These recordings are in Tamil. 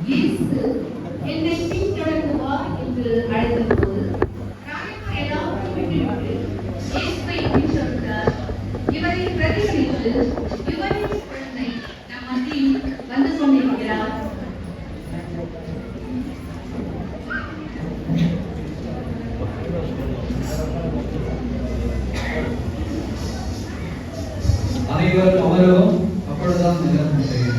இயேசு என்னை பின்தொடர்ந்து வா என்று அழைத்தபோது எல்லாவற்றையும் விட்டுவிட்டு இயேசுவை பின்தொடர்ந்தார். இவரை பிரதிபலித்து இவரின் குழந்தை நம் மத்தியில் வந்து கொண்டிருக்கிறார். அனைவரும் அமரவும். அப்பொழுதுதான் நிகழ்ச்சி செய்யும்.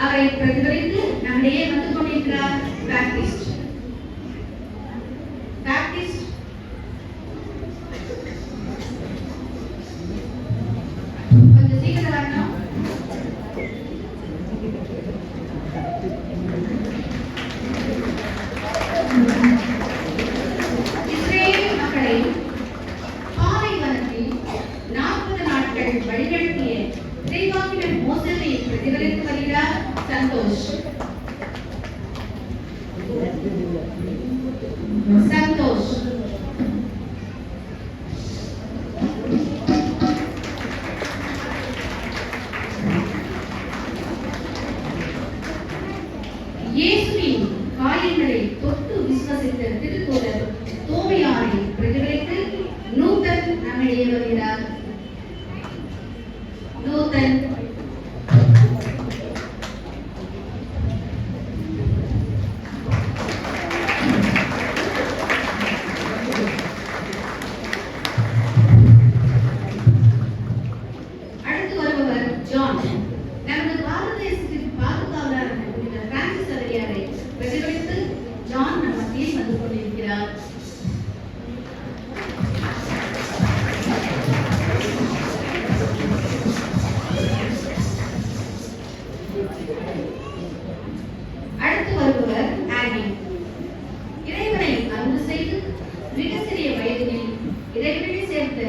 அவரை பிரதிபலித்து நம்மிடையே வந்து கொண்டிருக்கிறார் பாப்டிஸ்ட். கொஞ்சம் சீக்கிரம் வரணும். இஸ்ரேல் மக்களை பாலைவனத்தில் 40 நாட்கள் வழிநடத்திய இறைவாக்கினர் மோசேயை பிரதிபலித்து வருகிறார் சந்தோஷ். இயேசுவின் காயங்களை தொட்டு விசுவாசித்த திருத்தூதர் தோமையாரை பிரதிபலித்து நூதன் நம்மிடையே வருகிறார். நூதன் அடுத்து வருபவர் ஆனி. இறைவனை அன்பு செய்து மிக சிறிய வயதில் இறைவனை சேர்த்த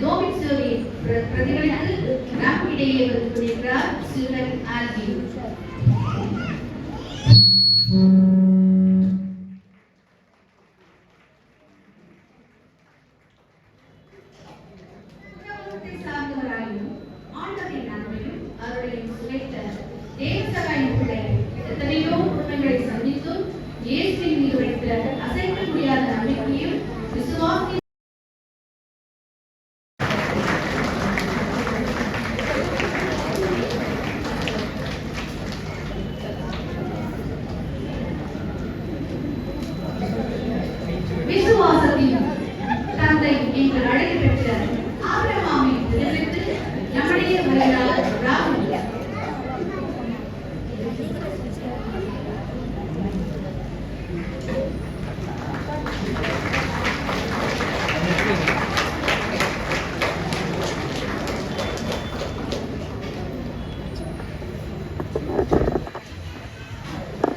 தோமிச்சோவை பிரதிபலித்து நம் இடையே வந்து கொண்டிருக்கிறார் சிறுவன் ஆர்வி. சார்ந்தவராயும் ஆண்டவரின் நன்மையும் அவருடைய சுவைத்த தேவசகாயின் பிள்ளை எத்தனையோ குடும்பங்களை சந்தித்தும் இயேசுவின் மீது வைத்த அசைக்க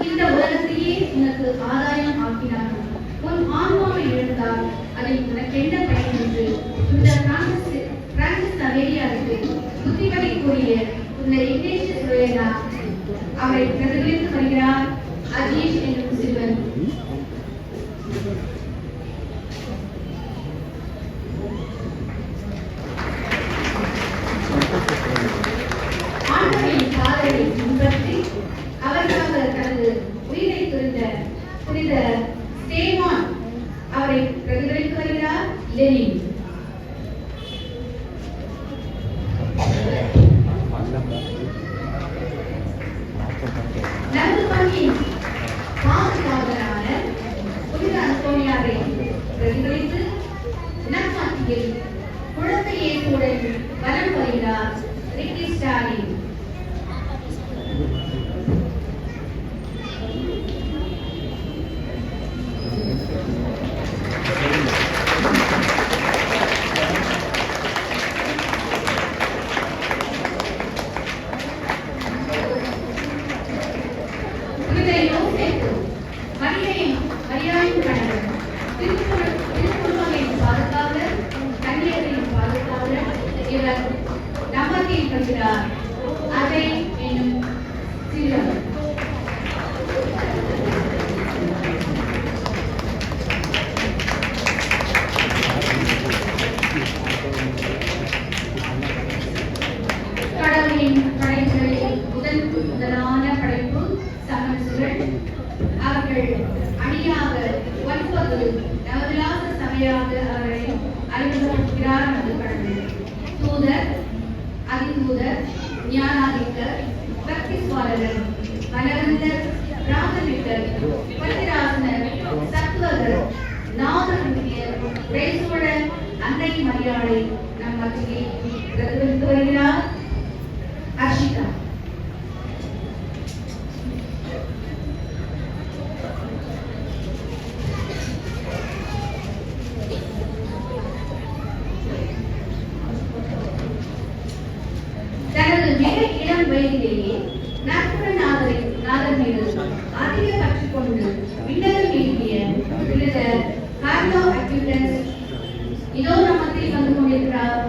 இந்த உலகத்தையே உனக்கு ஆதாயம் ஆக்கினார். உன் ஆன்மாவை இழந்தால் அதை உனக்கு என்ன பயன் என்று இந்த பிரான்சிஸ் சவேரியாருக்கு புத்திமதி கூறிய இந்த இக்னேஷியஸ் லோயோலா அவரை பிரதிபலித்து வருகிறார். அஜீஷ் என்னும் சிறுவன். ஆண்டவரின் பாதையை பின்பற்றி அவருக்காக தனது உயிரை துறந்த புனித ஸ்டேவான் அவரை பிரதிபலித்து வருகிறார். லெனின். நமது பணியின் பாதுகாவலரான புனித அந்தோனியாரை பிரதிபலித்து நம் மத்தியில் குழந்தை இயேசுவுடன் வலம் வருகிறார். ரிக்கி ஸ்டாலின். அதை என்னும் சிறுவன். கடவுளின் படைப்புகளில் முதலான படைப்பு சமசுகள். அவர்கள் அணியாக 9 நவவிலாச சபையாக அவர்களை அறிமுகப்படுத்துகிறார். நமது கடவுள் தூதர், அதிதூதர், ஞானாதிக்கர், பக்திஸ்வாரர், மலவந்தர், ராகமிட்டர், பத்திராசனர், சத்துவகர், நாதமுக்கியர், பிரேசுடன் அன்னை மரியாதை நம் மத்தியில் பிரதிபலித்து வருகிறார். அர்ஷிதா. தனது மிக இளம் வயதிலேயே நற்புற நாதர் மீது அதிக பற்று கொண்டு விண்ணகம் எழுதிய புனித கார்லோ அக்யூட்டஸ் இதோ நம்மத்தில் வந்து கொண்டிருக்கிறார்.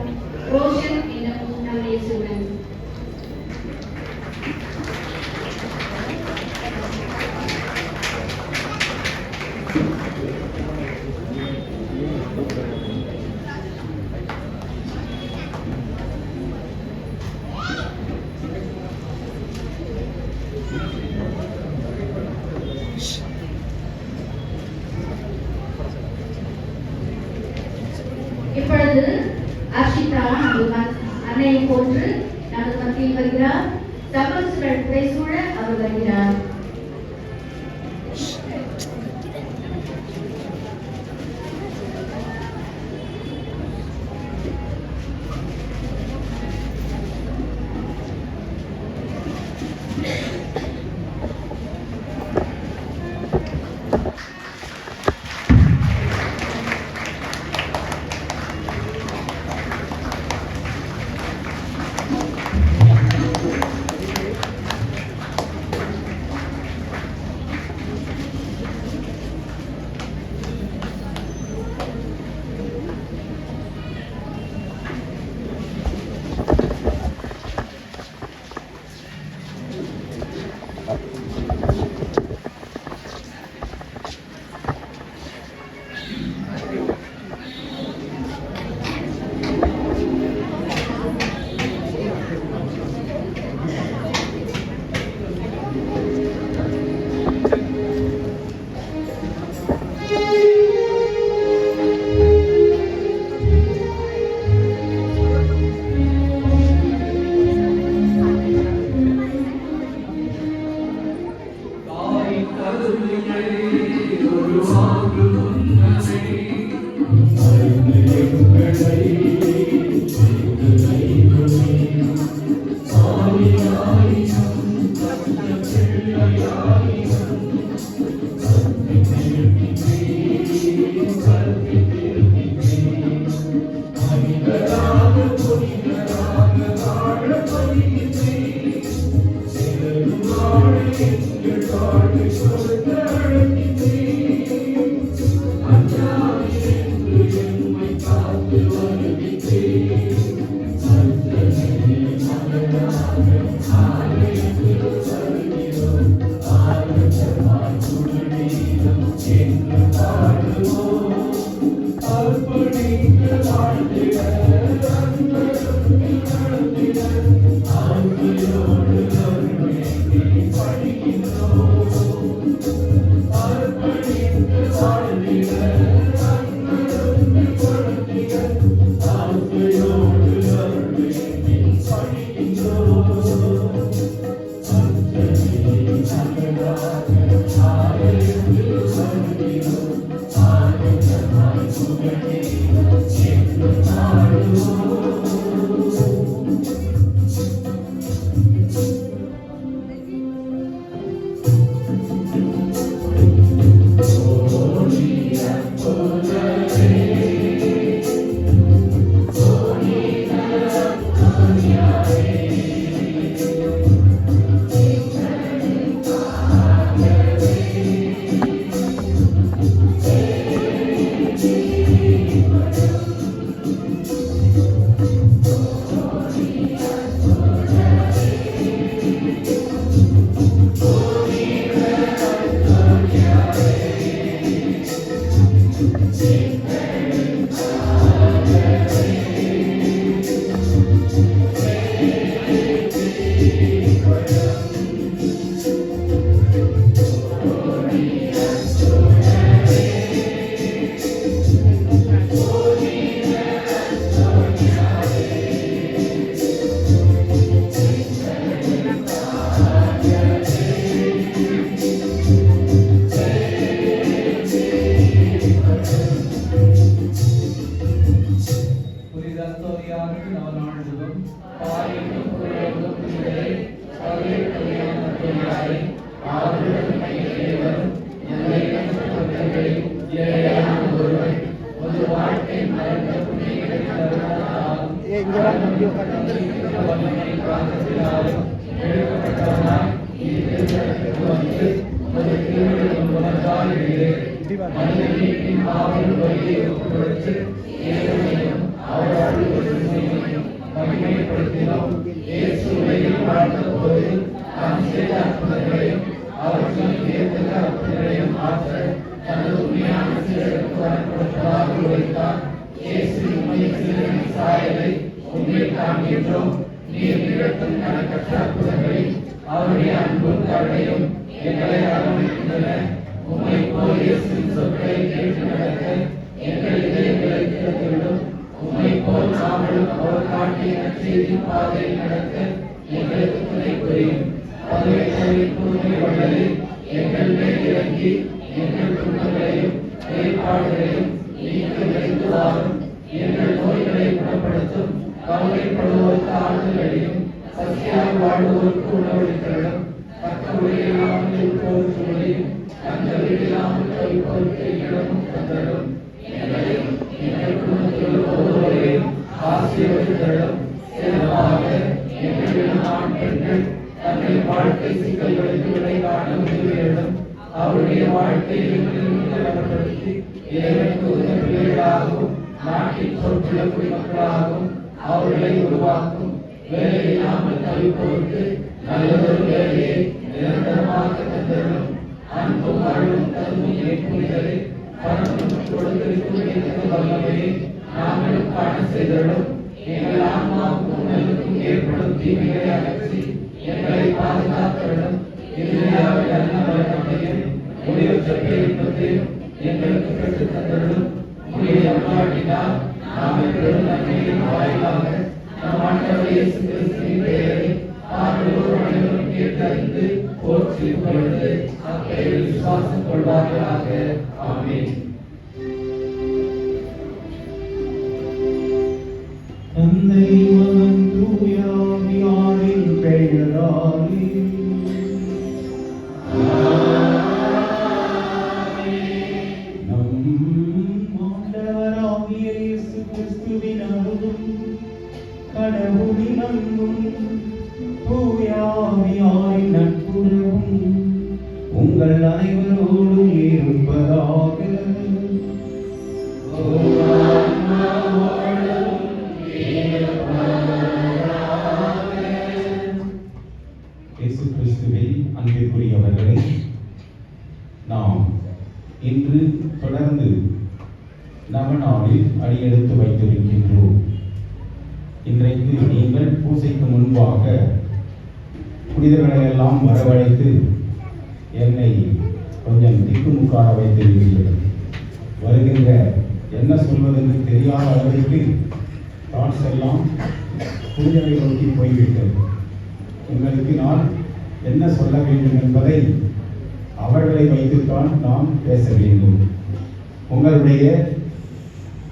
ரோஷன் என்னும் நம் இயேசுவன். இப்பொழுது அர்ஷிதா அன்னையை போன்று நமது மத்தியில் வருகிறார். சமசுகள் புடைசூழ அவர் வருகிறார்.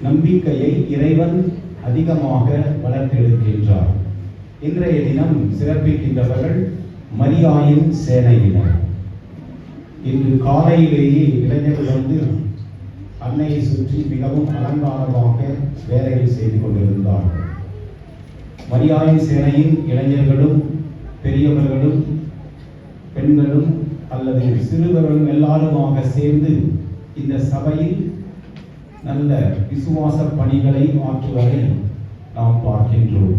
நம்பிக்கையை இறைவன் அதிகமாக வளர்த்தெடுக்கின்றார். இன்றைய தினம் சிறப்பிக்கின்றவர்கள் மரியாயின் சேனையினர். இன்று காலையிலேயே இளைஞர்கள் வந்து அன்னையை சுற்றி மிகவும் அலங்காரமாக வேலைகள் செய்து கொண்டிருந்தார்கள். மரியாயின் சேனையின் இளைஞர்களும் பெரியவர்களும் பெண்களும் அல்லது சிறுவர்களும் எல்லாருமாக சேர்ந்து இந்த சபையில் நல்ல விசுவாச பணிகளை ஆற்றுவதை நாம் பார்க்கின்றோம்.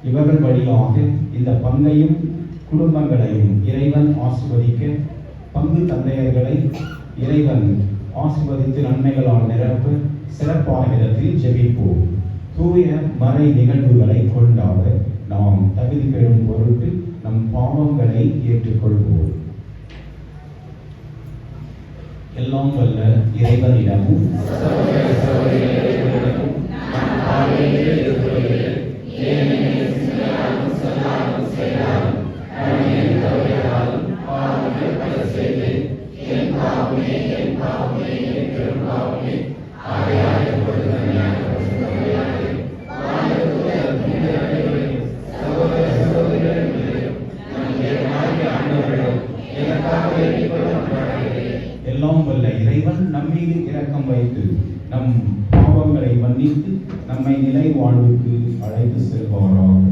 இவர்கள் வழியாக இந்த பங்கையும் குடும்பங்களையும் இறைவன் ஆசிர்வதிக்க, பங்கு தந்தையர்களை இறைவன் ஆசிர்வதித்து நன்மைகளால் நிரப்ப சிறப்பான விதத்தில் ஜெபிப்போம். தூய மறை நிகழ்வுகளை கொண்டாட நாம் தகுதி பெறும் பொருட்டு நம் பாவங்களை ஏற்றுக்கொள்வோம். எல்லாம் வல்ல இறைவனிடமும் எல்லாம் வல்ல இறைவன் நம்மீது இரக்கம் வைத்து நம் பாவங்களை மன்னித்து நம்மை நிலை வாழ்வுக்கு அழைத்து செல்வாராக.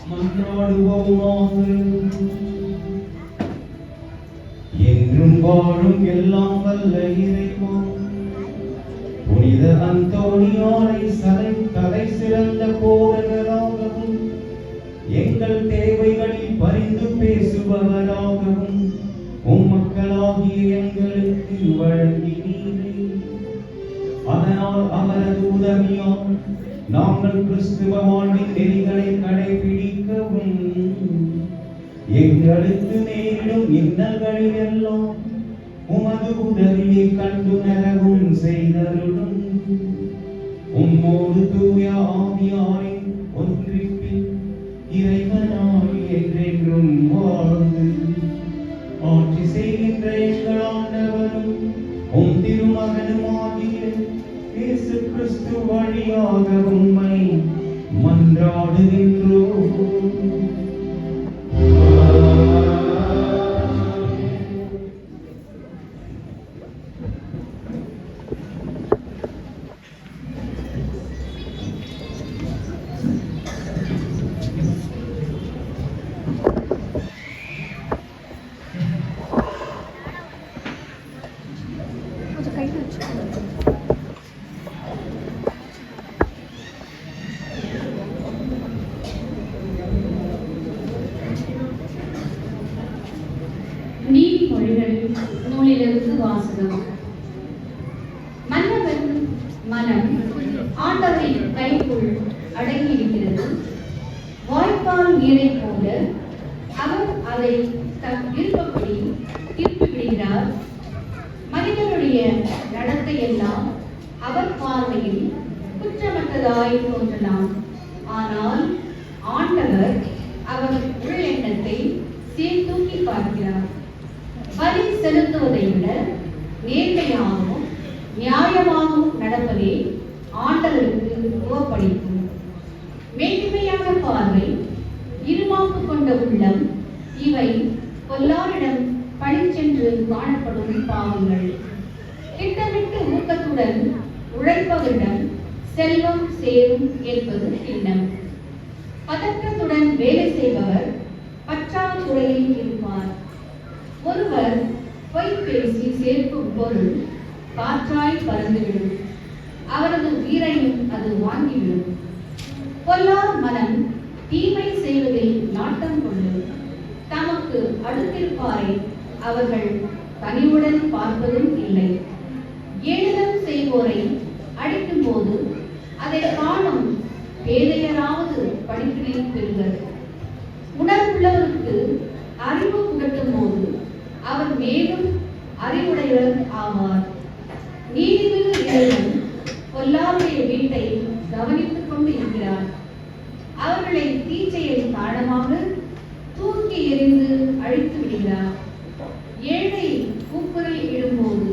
மன்றாடுவோமாக. என்றும் வாழும் எல்லாம் வல்ல இறைவா, புனித அந்தோனியாரை தலை சிறந்த போதகராகவும் எங்கள் தேவைகளில் பரிந்து பேசுபவராகவும் மக்களாகிய எங்களுக்கு வழங்கினீரே. அதனால் அவரது உதவியால் நாங்கள் கிறிஸ்துவ வாழ்வின் நெறிகளை கடைபிடிக்கவும் எங்களுக்கு நேரிடும் இன்னல்களில் எல்லாம் உமது உதவியை கண்டுணரவும் செய்தருளும். உம்மோடு தூய ஆவியாரின் ஒன்றிப்பில் இறைவனாய் என்றென்றும் வாழ்ந்து ஆட்சி செய்கின்ற எங்கள் ஆண்டவரும் திருமகனுமாகிய இயேசு கிறிஸ்து வழியாக உம்மை மன்றாடுகின்றோம். நீதிமொழிகள் நூலிலிருந்து வாசகம். மன்னவன் மனம் ஆண்டவரின் கைக்குள் அடங்கியிருக்கிறது. வாய்க்கால் நீரை போல அவர் அதை தம் விருப்பப்படி திருப்பிவிடுகிறார். மனிதனுடைய நடத்தையெல்லாம் அவர் பார்வையில் குற்றமற்றதாய் தோன்றலாம். ஆனால் ஆண்டவர் அவர் உள்ளெண்ணத்தை சீர்தூக்கி பார்க்கிறார். வரி செலுத்துவதை விட நேர்மையாகவும் நியாயமாகவும் நடப்பதே ஆண்டவருக்கு உவப்பளிக்கும். மேன்மையான பார்வை, இருமாப்பு கொண்ட உள்ளம், இவை பொல்லாரிடம் பழிச்சென்று காணப்படும் பாவங்கள். திட்டமிட்டு ஊக்கத்துடன் உழைப்பவரிடம் செல்வம் சேரும் என்பது எண்ணம். பதற்றத்துடன் வேலை செய்பவர் பற்றாக்குறையில் இருப்பார். ஒருவர் பொய் பேசி சேர்க்கும் பொருள் காற்றாய் பறந்துவிடும். அவரது உயிரையும் அது வாங்கிவிடும். பொல்லார் மனம் தீமை செய்வதில் நாட்டம் கொள்ளும். தமக்கு அடுத்திருப்பாரை அவர்கள் கனிவுடன் பார்ப்பதும் இல்லை. ஏளனம் செய்வோரை அடிக்கும் போது அதை காணும் பேதையராவது படிப்பினை பெறுவர். உணர்வுள்ளவருக்கு அறிவு புகட்டும் போது அவர் மேலும் அறிவுடையவர் ஆவார். நீதிமிகு இறைவன் பொல்லாருடைய வீட்டை கவனித்துக் கொண்டு இருக்கிறார். அவர்களை தீச்செயல் காரணமாக தூக்கி எறிந்து அழித்து விடுகிறார். ஏழை கூக்குரல் இடும்போது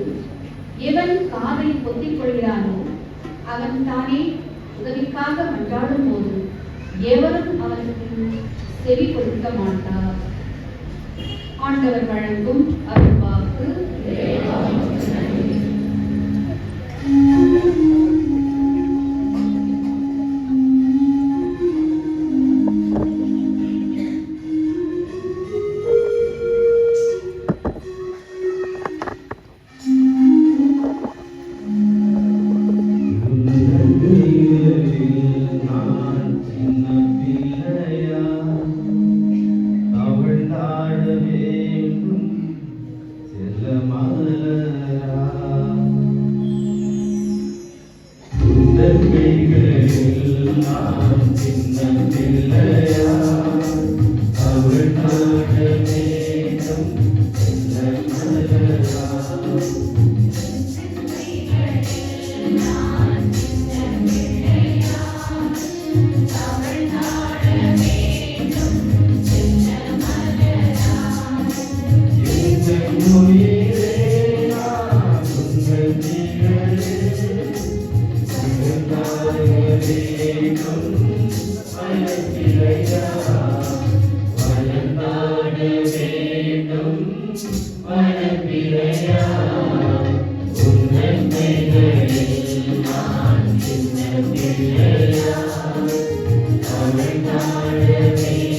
எவன் காதை பொத்திக் கொள்கிறானோ அவன் தானே உதவிக்காக மன்றாடும் போது எவரும் அவனுக்கு செவி கொடுக்க மாட்டார். ஆண்டவர் வழங்கும் அருள்வாக்கு. Amen.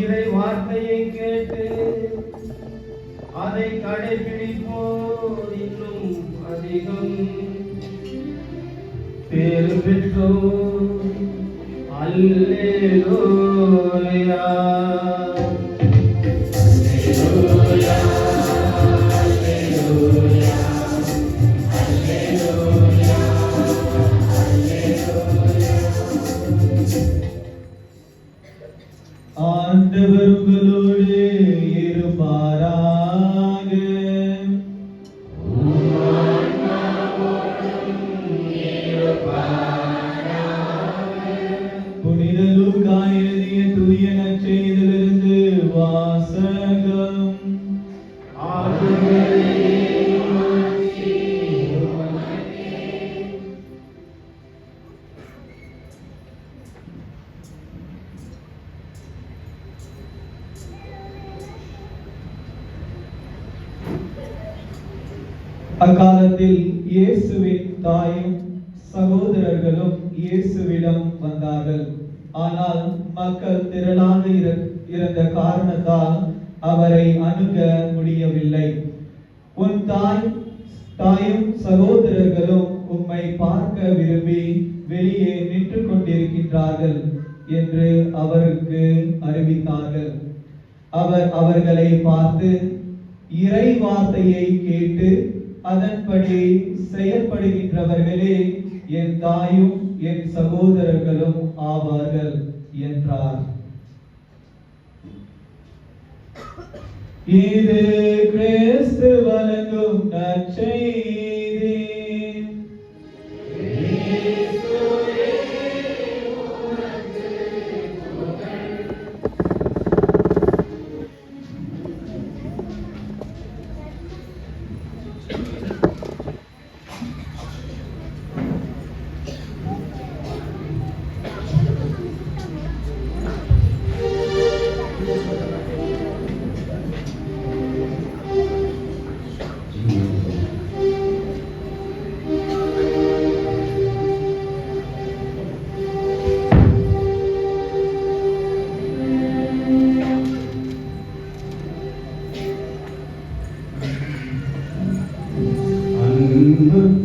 இறை வார்த்தையை கேட்டு அதை கடைபிடிப்போர் இன்னும் அதிகம் பேறு பெற்றோர். அல்லேலூயா. ஆண்டவர் உங்களோடு இருப்பாராக. புனித லூக்கா எழுதிய தூய நற்செய்தியிலிருந்து வாசகம். அக்காலத்தில் இயேசுவின் தாயும் சகோதரர்களும் இயேசுவிடம் வந்தார்கள். ஆனால் மக்கள் திரளாக இருந்த காரணத்தால் அவரை அணுக முடியவில்லை. உன் தாயும் சகோதரர்களும் உம்மை பார்க்க விரும்பி வெளியே நின்று கொண்டிருக்கின்றார்கள் என்று அவருக்கு அறிவித்தார்கள். அவர் அவர்களை பார்த்து, இறை வார்த்தையை கேட்டு அதன்படி செயல்படுகின்றவர்களே என் தாயும் என் சகோதரர்களும் ஆவார்கள் என்றார். இது கிறிஸ்து வழங்கும் நற்செய்தி.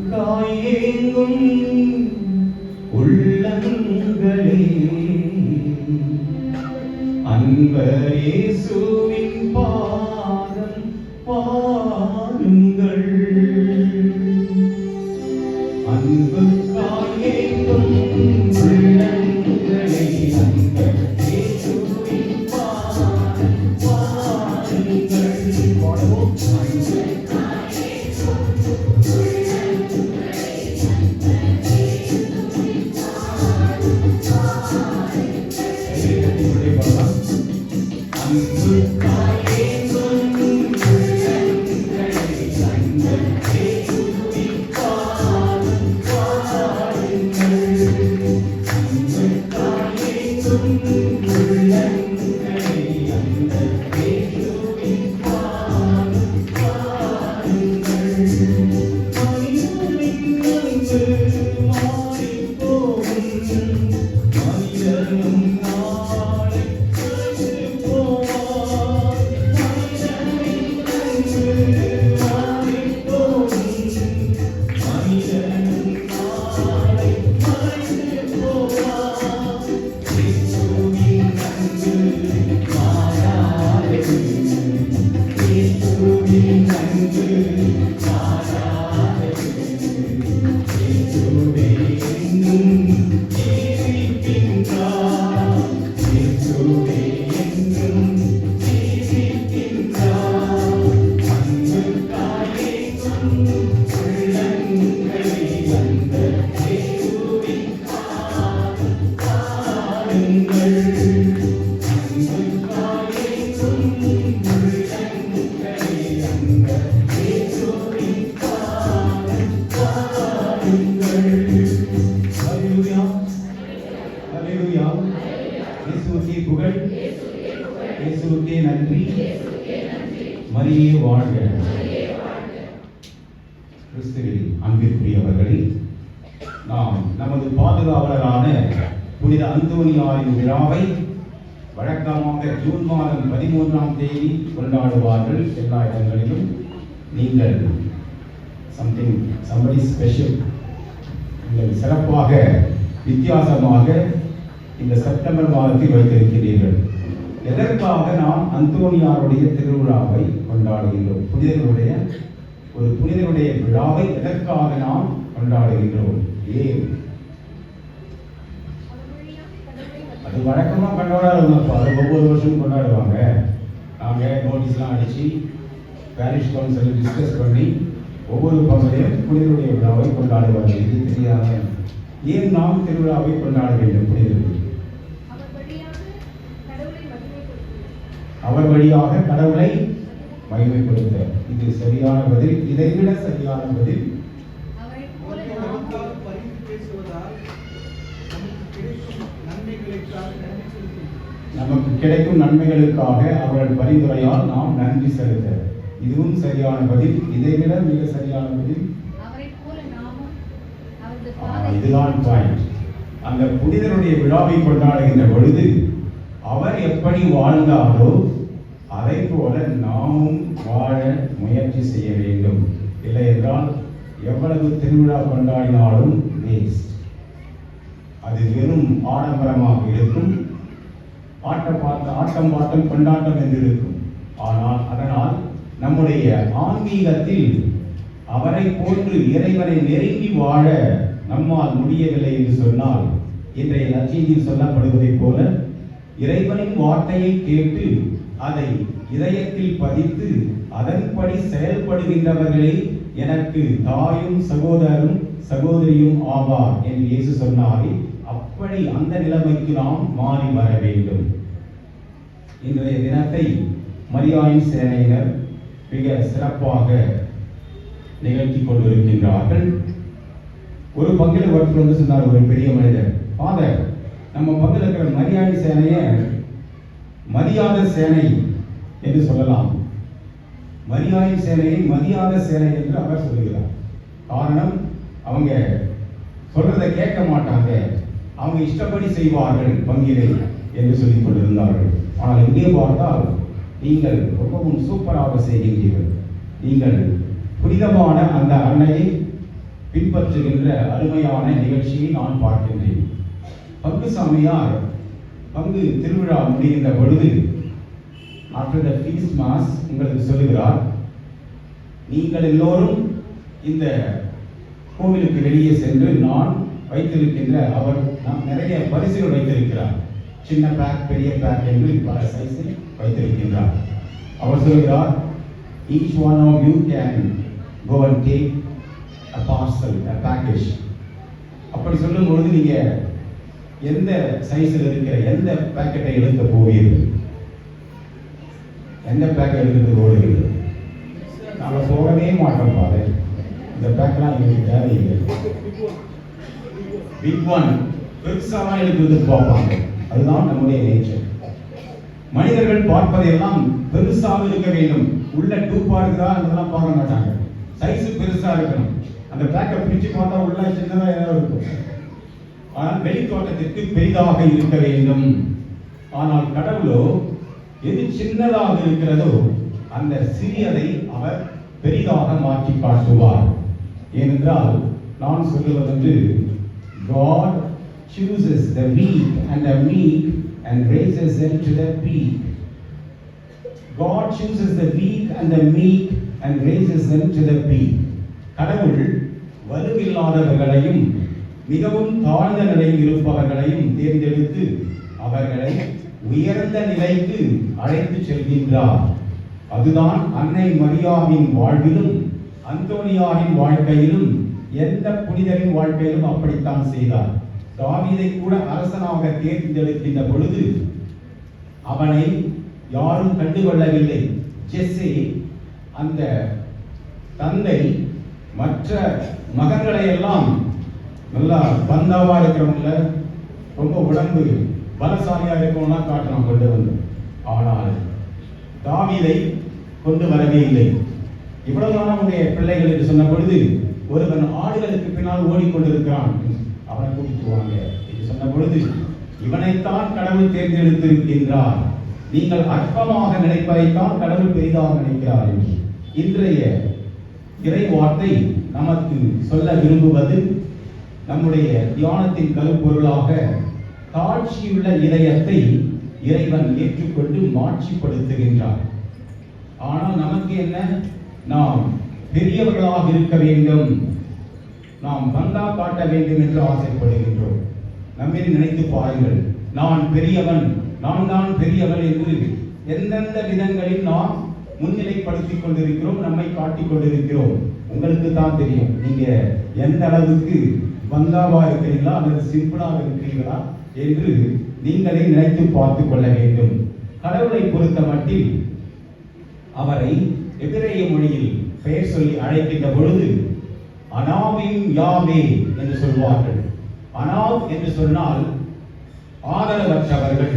அன்புக்காயேங்கும் உள்ளங்களே, அன்பர் இயேசுவின் பாதம் பாருங்கள். அன்புக்காயேங்கும் உள்ளங்களே, அன்பர் இயேசுவின் பாதம் பாருங்கள். அன்பர் இயேசுவின் பாதம் பாருங்கள். ஹல்லேலூயா, ஹல்லேலூயா. இயேசுவுக்கே புகழ், இயேசுவுக்கே நன்றி. மரியே வாழ்க. கிறிஸ்துவில் அன்பிற்குரியவர்களே, நாம் நமது பாதுகாவலரான புனித அந்தோனியாரின் விழாவை வழக்கமாக ஜூன் மாதம் 13ஆம் தேதி கொண்டாடுவார்கள் எல்லா இடங்களிலும். நீங்கள் somebody special, நீங்கள் சிறப்பாக வித்தியாசமாக இந்த செப்டம்பர் மாதத்தில் வைத்திருக்கிறீர்கள். எதற்காக நாம் அந்தோனியாருடைய திருவிழாவை கொண்டாடுகின்றோம்? ஒரு புனிதனுடைய விழாவை எதற்காக நாம் கொண்டாடுகின்றோம்? ஏன்? அது வழக்கமாக கொண்டாடுவாங்க, அது ஒவ்வொரு வருஷமும் கொண்டாடுவாங்க. நாங்கள் நோட்டீஸ்லாம் அடித்து பாரிஷ் கவுன்சில் டிஸ்கஸ் பண்ணி ஒவ்வொரு பகுதியும் புனிதனுடைய விழாவை கொண்டாடுவார்கள். இது தெரியாத ஏன் நாம் திருவிழாவை கொண்டாட வேண்டும்? புனிதர்கள் அவர் வழியாக கடவுளை மகிமைப்படுத்த. இது சரியான பதில். இதைவிட சரியான பதில் நமக்கு கிடைக்கும் நன்மைகளுக்காக அவர்கள் பரிந்துரையால் நாம் நன்றி செலுத்த. இதுவும் சரியான பதில். இதைவிட மிக சரியான பதில் இதுதான் பாயிண்ட். அந்த புனிதருடைய விழாவை கொண்டாடுகின்ற பொழுது அவர் எப்படி வாழ்ந்தாரோ அதை போல நாமும் வாழ முயற்சி செய்ய வேண்டும். இல்லை என்றால் எவ்வளவு திருவிழா கொண்டாடினாலும் வேஸ்ட். அது வெறும் ஆடம்பரமாக இருக்கும். ஆட்டம் பாட்டம் கொண்டாட்டம் என்று இருக்கும். ஆனால் அதனால் நம்முடைய ஆன்மீகத்தில் அவரை போன்று இறைவனை நெருங்கி வாழ நம்மால் முடியவில்லை என்று சொன்னால், இன்றைய நற்செய்தியில் சொல்லப்படுவதைப் போல இறைவனின் வார்த்தையை கேட்டு அதை இதயத்தில் பதித்து அதன்படி செயல்படுகின்றவர்களே எனக்கு தாயும் சகோதரரும் சகோதரியும் ஆவார் என்று இயேசு சொன்னாரே, அப்படி அந்த நிலைமைக்கு நாம் மாறி வர வேண்டும். இன்றைய தினத்தை மரியாயின் சேனையினர் மிக சிறப்பாக நிகழ்த்தி கொண்டிருக்கின்றார்கள். ஒரு பங்கில் ஒருத்தர் வந்து சொன்னார், ஒரு பெரிய மனிதர், ஃபாதர், நம்ம பங்கில் இருக்கிற மரியாயின் சேனையை மதியாத சேனை என்று சொல்லலாம். மரியாயின் சேனையை மதியாத சேனை என்று அவர் சொல்லுகிறார். காரணம், அவங்க சொல்றதை கேட்க மாட்டாங்க, அவங்க இஷ்டப்படி செய்வார்கள் பங்கிலே என்று சொல்லிக் கொண்டிருந்தார்கள். ஆனால் இங்கே பார்த்தால் நீங்கள் ரொம்பவும் சூப்பராக செய்கின்றீர்கள். நீங்கள் புனிதமான அந்த அன்னையை பின்பற்றுகின்ற அருமையான நிகழ்ச்சியை நான் பார்க்கின்றேன். பங்கு சாமியார் பங்கு திருவிழா முடிகின்ற பொழுது ஆஃப்டர் த ஃபீஸ்ட் மாஸ் உங்களுக்கு சொல்லுகிறார், நீங்கள் எல்லோரும் இந்த கோவிலுக்கு வெளியே சென்று நான் வைத்திருக்கின்ற நாம் நிறைய பரிசுகள் வைத்திருக்கிறார். சின்ன பேக், பெரிய பேக் என்று பல சைஸில் வைத்திருக்கின்றார். அவர் சொல்கிறார், each one of you can go and take a parcel, a package. அப்படி சொல்லும் பொழுது நீங்க எந்த சைஸில் இருக்கிற எந்த பேக்கெட்டை எடுக்க போவீர்கள்? எந்த பேக்கெட் எடுத்து போடுவீர்கள்? நாங்கள் போகவே மாட்டோம் பாரு, இந்த பேக்கெல்லாம் எங்களுக்கு தேவையில்லை. பிக் ஒன், பெருசாக எடுக்கிறது பார்ப்பாங்க. அதுதான் நம்முடைய நேச்சர். மனிதர்கள் பார்ப்பதையெல்லாம் பெருசாக இருக்க வேண்டும். உள்ள டூப்பா இருக்குதா அதெல்லாம் பார்க்க மாட்டாங்க. சைஸ் பெருசா இருக்கணும். அந்த பேக்கை பிரிச்சு பார்த்தா உள்ள சின்னதாக ஏதாவது இருக்கும். ஆனால் வெளித்தோட்டத்திற்கு பெரிதாக இருக்க வேண்டும். ஆனால் கடவுளோ எது சின்னதாக இருக்கிறதோ அந்த சிறியதை அவர் பெரிதாக மாற்றி காட்டுவார். ஏனென்றால் நான் சொல்லுவது, God chooses the weak and the meek and raises them to the peak. God chooses the weak and the meek and raises them to the peak. கடவுள் வலுவில்லாதவர்களையும் மிகவும் தாழ்ந்த நிலையில் இருப்பவர்களையும் தேர்ந்தெடுத்து அவர்களை உயர்ந்த நிலைக்கு அழைத்து செல்கின்றார். அதுதான் அன்னை மரியாவின் வாழ்விலும் அந்தோனியாரின் வாழ்க்கையிலும் எந்த புனிதரின் வாழ்க்கையிலும் அப்படித்தான் செய்தார். தாவீதை கூட அரசனாக தேர்ந்தெடுக்கின்ற பொழுது அவனை யாரும் கண்டுகொள்ளவில்லை. ஜெஸ்ஸே அந்த தந்தை மற்ற மகன்களை எல்லாம் நல்லா பந்தாவா இருக்கிறவங்கள, ரொம்ப உடம்பு பலசாலியா இருக்கவங்களாம் காட்டலாம் கொண்டு வந்து. ஆனால் தாவீதை கொண்டு வரவே இல்லை. இவ்வளவுதான் உடைய பிள்ளைகள் என்று சொன்ன பொழுது, ஒருவன் ஆடுகளுக்கு பின்னால் ஓடிக்கொண்டிருக்கிறான், அவனை கூட்டிட்டு வாங்க என்று சொன்ன பொழுது, இவனைத்தான் கடவுள் தேர்ந்தெடுத்திருக்கின்றார், நீங்கள் அற்பமாக நினைப்பதைத்தான் கடவுள் பெரிதாக நினைக்கிறார் என்று இன்றைய இறை வார்த்தை நமக்கு சொல்ல விரும்புவது, நம்முடைய தியானத்தின் கருப்பொருளாக தாழ்ச்சியுள்ள இதயத்தை இறைவன் ஏற்றுக்கொண்டு மாட்சிப்படுத்துகின்றார். ஆனால் நமக்கு என்ன, நாம் பெரியவர்களாக இருக்க வேண்டும், நாம் பந்தா காட்ட வேண்டும் என்று ஆசைப்படுகின்றோம். நம்மை நினைத்து பாருங்கள், நான் பெரியவன், நான் தான் பெரியவன் என்று எந்தெந்த விதங்களில் நாம் முன்னிலைப்படுத்திக் கொண்டிருக்கிறோம், நம்மை காட்டிக் கொண்டிருக்கிறோம். உங்களுக்கு தான் தெரியும், நீங்க எந்த அளவுக்கு பந்தாவா இருக்கிறீங்களா அல்லது சிம்பிளாக இருக்கிறீர்களா என்று நீங்களே நினைத்து பார்த்துக் கொள்ள வேண்டும். கடவுளை பொறுத்த மட்டில் அவரை எபிரேய மொழியில் பெயர் சொல்லி அழைக்கின்ற பொழுது அனாவின் யாவே என்று சொல்வார்கள். அனாவ் என்று சொன்னால் ஆதரவற்றவர்கள்,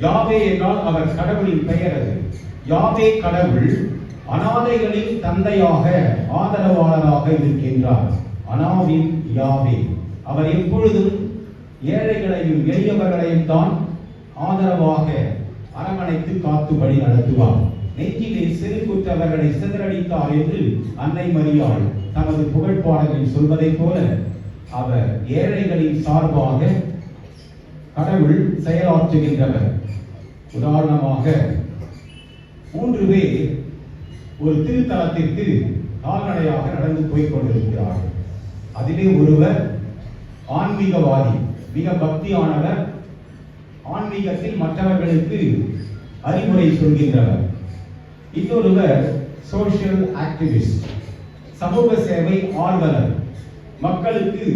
யாவே என்றால் அவர் கடவுளின் பெயர். அது யாவே கடவுள் அனாதைகளின் தந்தையாக ஆதரவாளராக இருக்கின்றார். அனாவின் யாவே, அவர் எப்பொழுதும் ஏழைகளையும் எளியவர்களையும் தான் ஆதரவாக அரவணைத்து காத்து வழி நடத்துவார். நெஞ்சிலே செருக்குற்றவர்களை சிதறடித்தார் என்று அன்னை மரியாள் தமது புகழ்பாடலில் சொல்வதைப் போல, அவர் ஏழைகளின் சார்பாக கடவுள் செயலாற்றுகின்றவர். உதாரணமாக 3 பேர் ஒரு திருத்தலத்திற்கு கால்நடையாக நடந்து போய் கொண்டிருக்கிறார்கள். அதிலே ஒருவர் ஆன்மீகவாதி, மிக பக்தியானவர், ஆன்மீகத்தில் மற்றவர்களுக்கு அறிவுரை சொல்கின்றவர். இன்னொருவர் சோஷியல் ஆக்டிவிஸ்ட், சமூக சேவை ஆர்வலர், மக்களுக்கு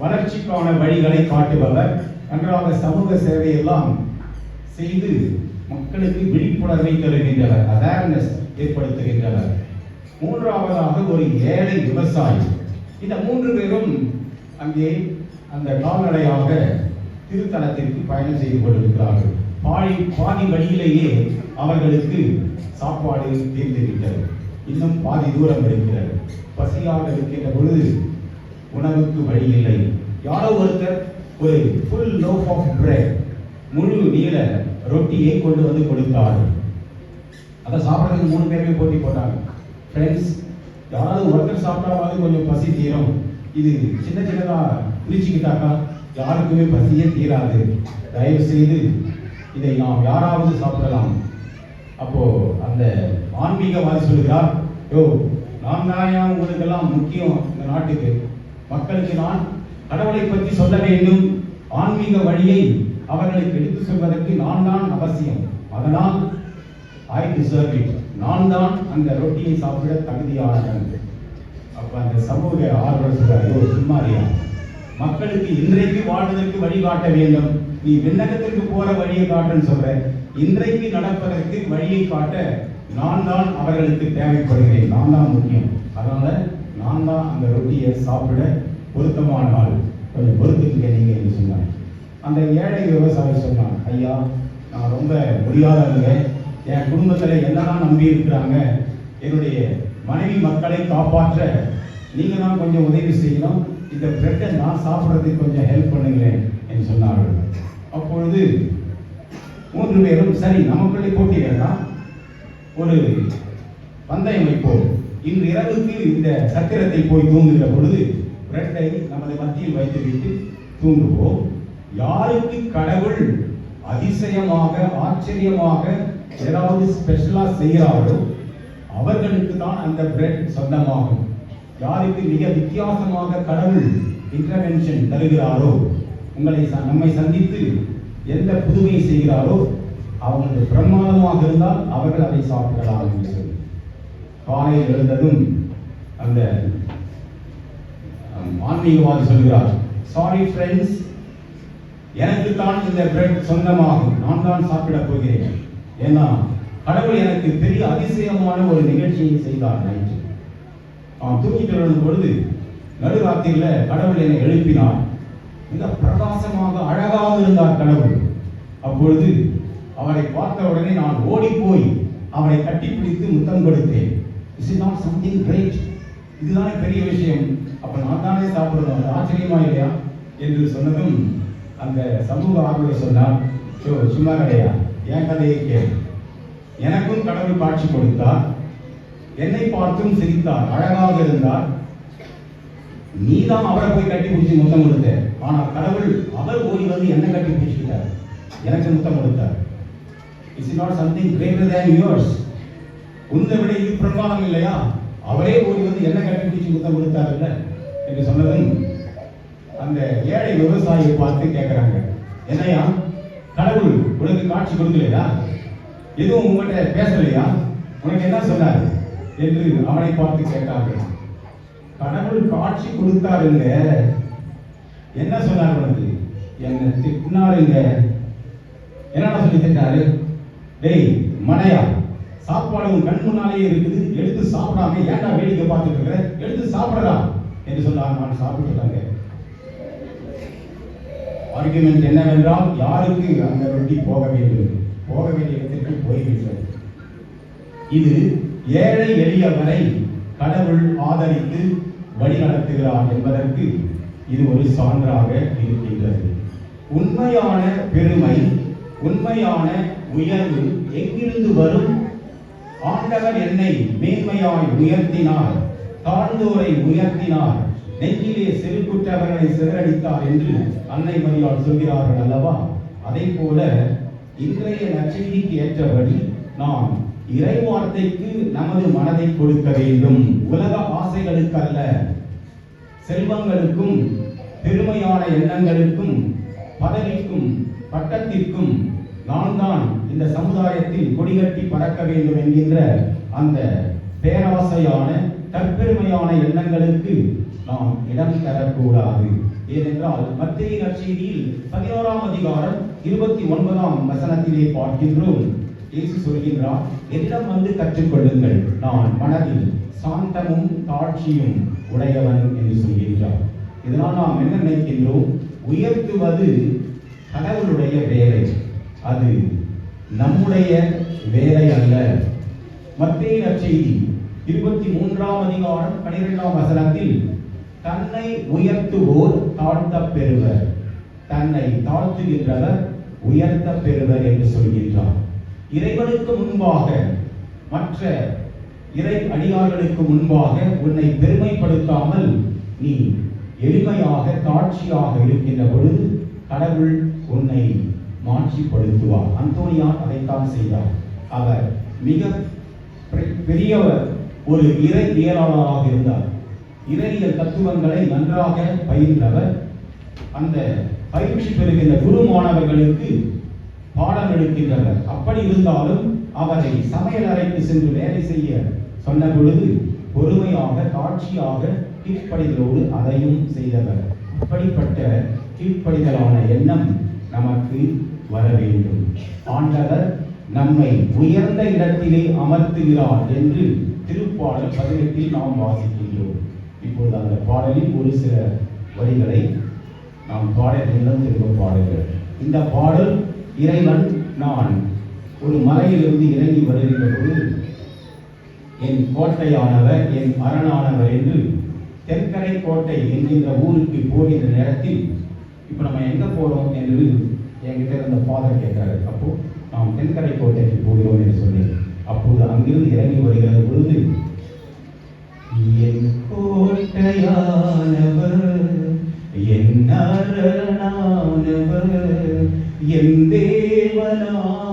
வளர்ச்சிக்கான வழிகளை காட்டுபவர், நன்றாக சமூக சேவையெல்லாம் செய்து மக்களுக்கு விழிப்புணர்வை தருகின்றவர், அவேர்னஸ் ஏற்படுத்துகின்றவர். மூன்றாவதாக ஒரு ஏழை விவசாயி. இந்த 3 பேரும் அங்கே அந்த கால்நடையாக திருத்தலத்திற்கு பயணம் செய்து கொண்டிருக்கிறார்கள். பாதி வழியிலேயே அவர்களுக்கு சாப்பாடு தீர்ந்துவிட்டது, இன்னும் பாதி தூரம் இருக்கிறது. பசியாக இருக்கின்ற பொழுது உணவுக்கு வழி இல்லை. யாரோ ஒருத்தர் ஒரு ஃபுல் லோஃப் ஆஃப் பிரெட், முழு நீள ரொட்டியை கொண்டு வந்து கொடுத்தார்கள். அதை சாப்பிட்றதுக்கு 3 பேருமே போட்டி போட்டாங்க. ஃப்ரெண்ட்ஸ், யாராவது ஒருத்தர் சாப்பிட்டாவது கொஞ்சம் பசி தீரும், இது சின்ன சின்னதாக பிரிச்சுக்கிட்டாக்கா யாருக்குமே பசியே தீராது, தயவு செய்து இதை நாம் யாராவது சாப்பிடலாம். அப்போ அந்த ஆன்மீகவாதி சொல்கிறார், யோ, நான் தான் உங்களுக்கெல்லாம் முக்கியம், இந்த நாட்டுக்கு மக்களுக்கு நான் கடவுளை பற்றி சொல்ல வேண்டும், ஆன்மீக வழியை அவர்களுக்கு எடுத்து சொல்வதற்கு நான் தான் அவசியம், அதனால் ஐ டிசர்வ் இட், நான் தான் அந்த ரொட்டியை சாப்பிட தகுதியானவன். அப்ப அந்த சமூக ஆர்வலர் சொல்றார், சும்மாரியா, மக்களுக்கு இன்றைக்கு வாழ்வதற்கு வழிகாட்ட வேண்டும், நீ விண்ணகத்திற்கு போற வழியை காட்டுன்னு சொல்ற, இன்றைக்கு நடப்பதற்கு வழியை காட்ட நான் தான் அவர்களுக்கு தேவைப்படுகிறேன், நான் தான் முக்கியம், அதனால நான் தான் அந்த ரொட்டியை சாப்பிட பொருத்தமான ஆள், கொஞ்சம் பொறுத்துக்கீங்க நீங்க என்று சொன்னாங்க. அந்த ஏழை விவசாயி சொன்னான், ஐயா, நான் ரொம்ப முடியாதவங்க, என் குடும்பத்தில் என்னதான் நம்பி இருக்கிறாங்க, என்னுடைய மனைவி மக்களை காப்பாற்ற நீங்க தான் கொஞ்சம் உதவி செய்யணும், இந்த பிரெட்டை நான் சாப்பிட்றதுக்கு கொஞ்சம் ஹெல்ப் பண்ணுங்களேன் என்று சொன்னார்கள். அப்பொழுது 3 பேரும், சரி, நமக்குள்ளே போட்டி வேண்டாம், ஒரு பந்தயம் வைப்போம், இன்று இரவுக்கு இந்த சத்திரத்தை போய் தூங்குகிற பொழுது பிரெட்டை நமது மத்தியில் வைத்துவிட்டு தூங்குவோம், யாருக்கு கடவுள் அதிசயமாக ஆச்சரியமாக ஏதாவது ஸ்பெஷலா செய்கிறாரோ அவர்களுக்கு தான் அந்த பிரெட் சொந்தமாகும். யாருக்கு மிக வித்தியாசமாக கடவுள் இன்டர்வென்ஷன் தருகிறாரோ, நம்மை சந்தித்து எந்த புதுமையை செய்கிறாரோ அவங்களுக்கு பிரமாதமாக இருந்தால் அவர்கள் அதை சாப்பிடலாம் என்று சொல்லி காலையில் எழுந்ததும் அந்த ஆன்மீகவாதி சொல்கிறார், சாரி ஃப்ரெண்ட்ஸ், எனக்கு தான் இந்த பிரெட் சொந்தமாகும், நான் தான் சாப்பிட போகிறேன், ஏன்னா கடவுள் எனக்கு பெரிய அதிசயமான ஒரு நிகழ்ச்சியை செய்தார். நைட்டு நான் தூங்கிட்டு இருக்கும் பொழுது நடுராத்திரியில கடவுள் என்னை எழுப்பினார். மிக பிரகாசமாக அழகாக இருந்தார் கடவுள். அப்பொழுது அவரை பார்த்த உடனே நான் ஓடி போய் அவரை கட்டிப்பிடித்து முத்தம் கொடுத்தேன். Is it not something great? இதுதானே பெரிய விஷயம். அப்ப நான் தானே சாப்பிடுறோம், அது ஆச்சரியமா இல்லையா என்று சொன்னதும் அந்த சமூக ஆர்வலர் சொன்னார், சும்மா கிடையா, என் கதையை கேள். எனக்கும் கடவுள் காட்சி கொடுத்தார், என்னை பார்த்தும் சிரித்தார், அழகாக இருந்தார். நீதான் அவரை போய் கட்டி பிடிச்சி முத்தம் கொடுத்த, ஆனால் கடவுள் அவர் ஓடி வந்து என்ன கட்டி பிடிச்சிட்டார், எனக்கு முத்தம் கொடுத்தார். It's not something greater than yours. உன்னை விட இது பிரமாதம் இல்லையா? அவரே ஓடி வந்து என்ன கட்டி பிடிச்சி முத்தம் கொடுத்தார் இல்ல என்று சொன்னதும் அந்த ஏழை விவசாயியை பார்த்து கேட்கிறாங்க, என்னையா கடவுள் உனக்கு காட்சி கொடுக்கலையா, எதுவும் உங்கள்கிட்ட பேசலையா, உனக்கு என்ன சொன்னார் என்று அவனை பார்த்து கேட்டார்கள். கடவுள் காட்சி கொடுத்தாருங்க, என்ன சொன்னார் உனக்கு? என்ன திட்டினாருங்க. என்னடா சொல்லி திட்டாரு? டேய் மடையா, சாப்பாடு உன் கண் முன்னாலேயே இருக்குது, எடுத்து சாப்பிடாம ஏன்டா வேடிக்கை பார்த்துட்டு இருக்கிற, எடுத்து சாப்பிடறா என்று சொன்னார். நான் சாப்பிட்டுட்டாங்க. ஆர்குமெண்ட் என்னவென்றால், யாருக்கு அந்த ரொட்டி போக வேண்டும், போக வேண்டிய இடத்திற்கு போய்விட்டது. இது ஏழை எளியவரை கடவுள் ஆதரித்து வழி நடத்துகிறார் என்பதற்கு இது ஒரு சான்றாக இருக்கின்றது. உண்மையான பெருமை, உண்மையான உயர்வு எங்கிருந்து வரும்? ஆண்டவர் என்னை மேன்மையாய் உயர்த்தினார், தாழ்ந்தோரை உயர்த்தினார், நெஞ்சிலே செருக்குற்றவர்களை சிதறடித்தார் என்று அன்னை மரியாள் சொல்கிறார்கள் அல்லவா? அதை போல இன்றைய நற்செய்திக்கு ஏற்றபடி நாம் இறை வார்த்தைக்கு நமது மனதை கொடுக்க வேண்டும். உலக ஆசைகளுக்கு அல்ல, செல்வங்களுக்கும் பெருமையான எண்ணங்களுக்கும் பதவிக்கும் பட்டத்திற்கும் நான் தான் இந்த சமுதாயத்தில் கொடிகட்டி பறக்க வேண்டும் என்கின்ற அந்த பேராசையான தற்பெருமையான எண்ணங்களுக்கு நாம் இடம் தரக்கூடாது. ஏனென்றால் மத்தேயு நற்செய்தியில் 11ஆம் அதிகாரம் 29ஆம் வசனத்திலே பார்க்கின்றோம். இயேசு சொல்கின்றார், என்னிடம் வந்து கற்றுக்கொள்ளுங்கள், நான் மனதில் சாந்தமும் தாட்சியும் உடையவன் என்று சொல்கின்றார். இதனால் நாம் என்ன நினைக்கின்றோம்? உயர்த்துவது கடவுளுடைய வேலை, அது நம்முடைய வேலை அல்ல. மத்தேயு நற்செய்தி 23ஆம் அதிகாரம் 12ஆம் வசனத்தில் தன்னை உயர்த்துவோர் தாழ்த்தப் பெறுவர், தன்னை தாழ்த்துகின்றவர் உயர்த்தப் பெறுவர் என்று சொல்கின்றார். இறைவனுக்கு முன்பாக, மற்ற இறை அடியார்களுக்கு முன்பாக உன்னை பெருமைப்படுத்தாமல் நீ எளிமையாக தாட்சியாக இருக்கின்ற பொழுது கடவுள் உன்னை மாட்சிப்படுத்துவார். அந்தோனியார் அதைத்தான் செய்தார். அவர் மிக பெரியவர், ஒரு இறையியலாளராக இருந்தார். இறையியல் தத்துவங்களை நன்றாக பயின்றவர். அந்த பயிற்சி பெறுகின்ற குரு மாணவர்களுக்கு பாடம் எடுக்கின்றவர். அப்படி இருந்தாலும் அவரை சமையல் அறைக்கு சென்று வேலை செய்ய சொன்ன பொழுது பொறுமையாக தாட்சியாக கீழ்ப்படிதலோடு அதையும் செய்தவர். அப்படிப்பட்ட கீழ்ப்படிதலான எண்ணம் நமக்கு வர வேண்டும். ஆண்டவர் நம்மை உயர்ந்த இடத்திலே அமர்த்துகிறார் என்று திருப்பாடல் 18 நாம் வாசிக்கின்றோம். இப்பொழுது அந்த பாடலில் ஒரு சில வரிகளை நாம் பாடலிடம் திரும்ப பாடுங்கள். இந்த பாடல் இறைவன் நான் ஒரு மலையிலிருந்து இறங்கி வருகின்ற பொழுது என் கோட்டையானவர், என் அரணானவர் என்று தென்கரை கோட்டை என்கின்ற ஊருக்கு போகின்ற நேரத்தில், இப்போ நம்ம எங்க போறோம் என்று என்கிட்ட இருந்த ஃபாதர் கேட்கிறாரு. அப்போ நாம் தென்கரை கோட்டைக்கு போகிறோம் என்று சொன்னேன். அப்போது அங்கிருந்து இறங்கி வருகிற பொழுது, என் கோட்டையானவர், என் அரணானவர், என் தேவனானவர்,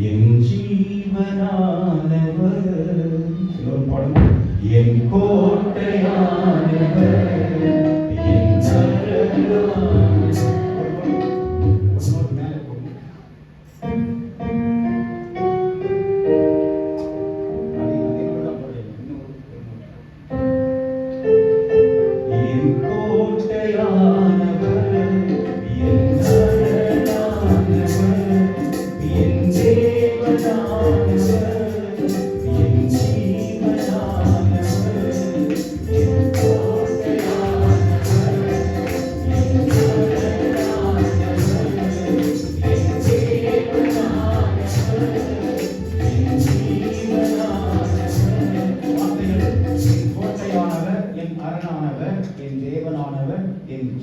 என் ஜீவனானவர், என் கோட்டையானவர், என் அரணானவர். என்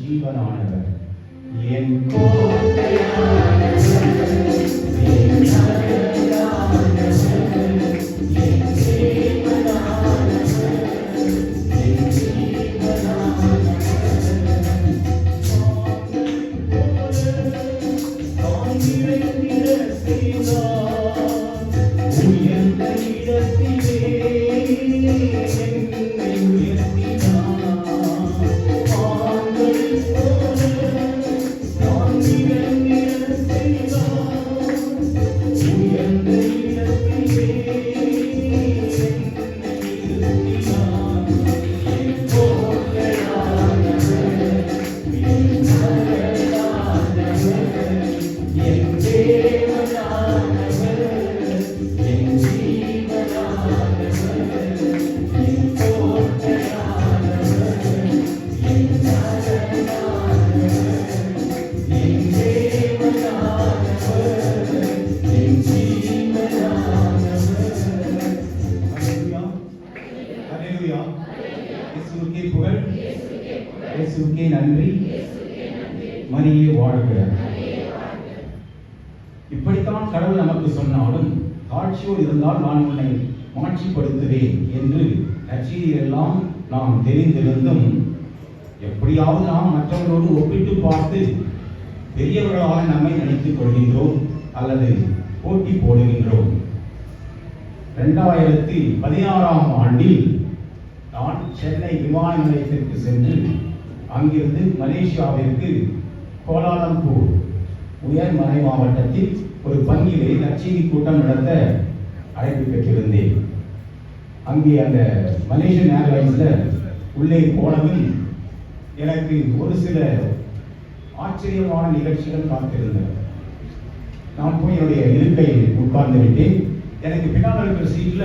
ஜீவனானவர் என் இயேசுவுக்கே நன்றி, மரியே வாழ்க. இப்படித்தான் கடவுள் நமக்கு சொன்னாலும் காட்சியோடு இருந்தால் நான் உன்னை மாட்சிப்படுத்துவேன் என்று நற்செய்தியெல்லாம் நாம் தெரிந்திருந்தும் எப்படியாவது நாம் மற்றவர்களோடு ஒப்பிட்டு பார்த்து பெரியவர்களாக நம்மை நினைத்துக் கொள்கின்றோம் அல்லது போட்டி போடுகின்றோம். 2016ஆம் ஆண்டில் நான் சென்னை விமான நிலையத்திற்கு சென்று அங்கிருந்து மலேசியாவிற்கு கோலாலம்பூர் உயர் மறை மாவட்டத்தில் ஒரு பங்கிலே நற்செய்தி கூட்டம் நடத்த அழைப்பு பெற்றிருந்தேன். அங்கே அந்த மலேசியன் ஏர்லைன்ஸ்ல உள்ளே போனதும் எனக்கு ஒரு சில ஆச்சரியமான நிகழ்ச்சிகள் காத்திருந்தன. நான் போய் என்னுடைய இருக்கையில் உட்கார்ந்து விட்டேன். எனக்கு பின்னால் இருக்கிற சீட்ல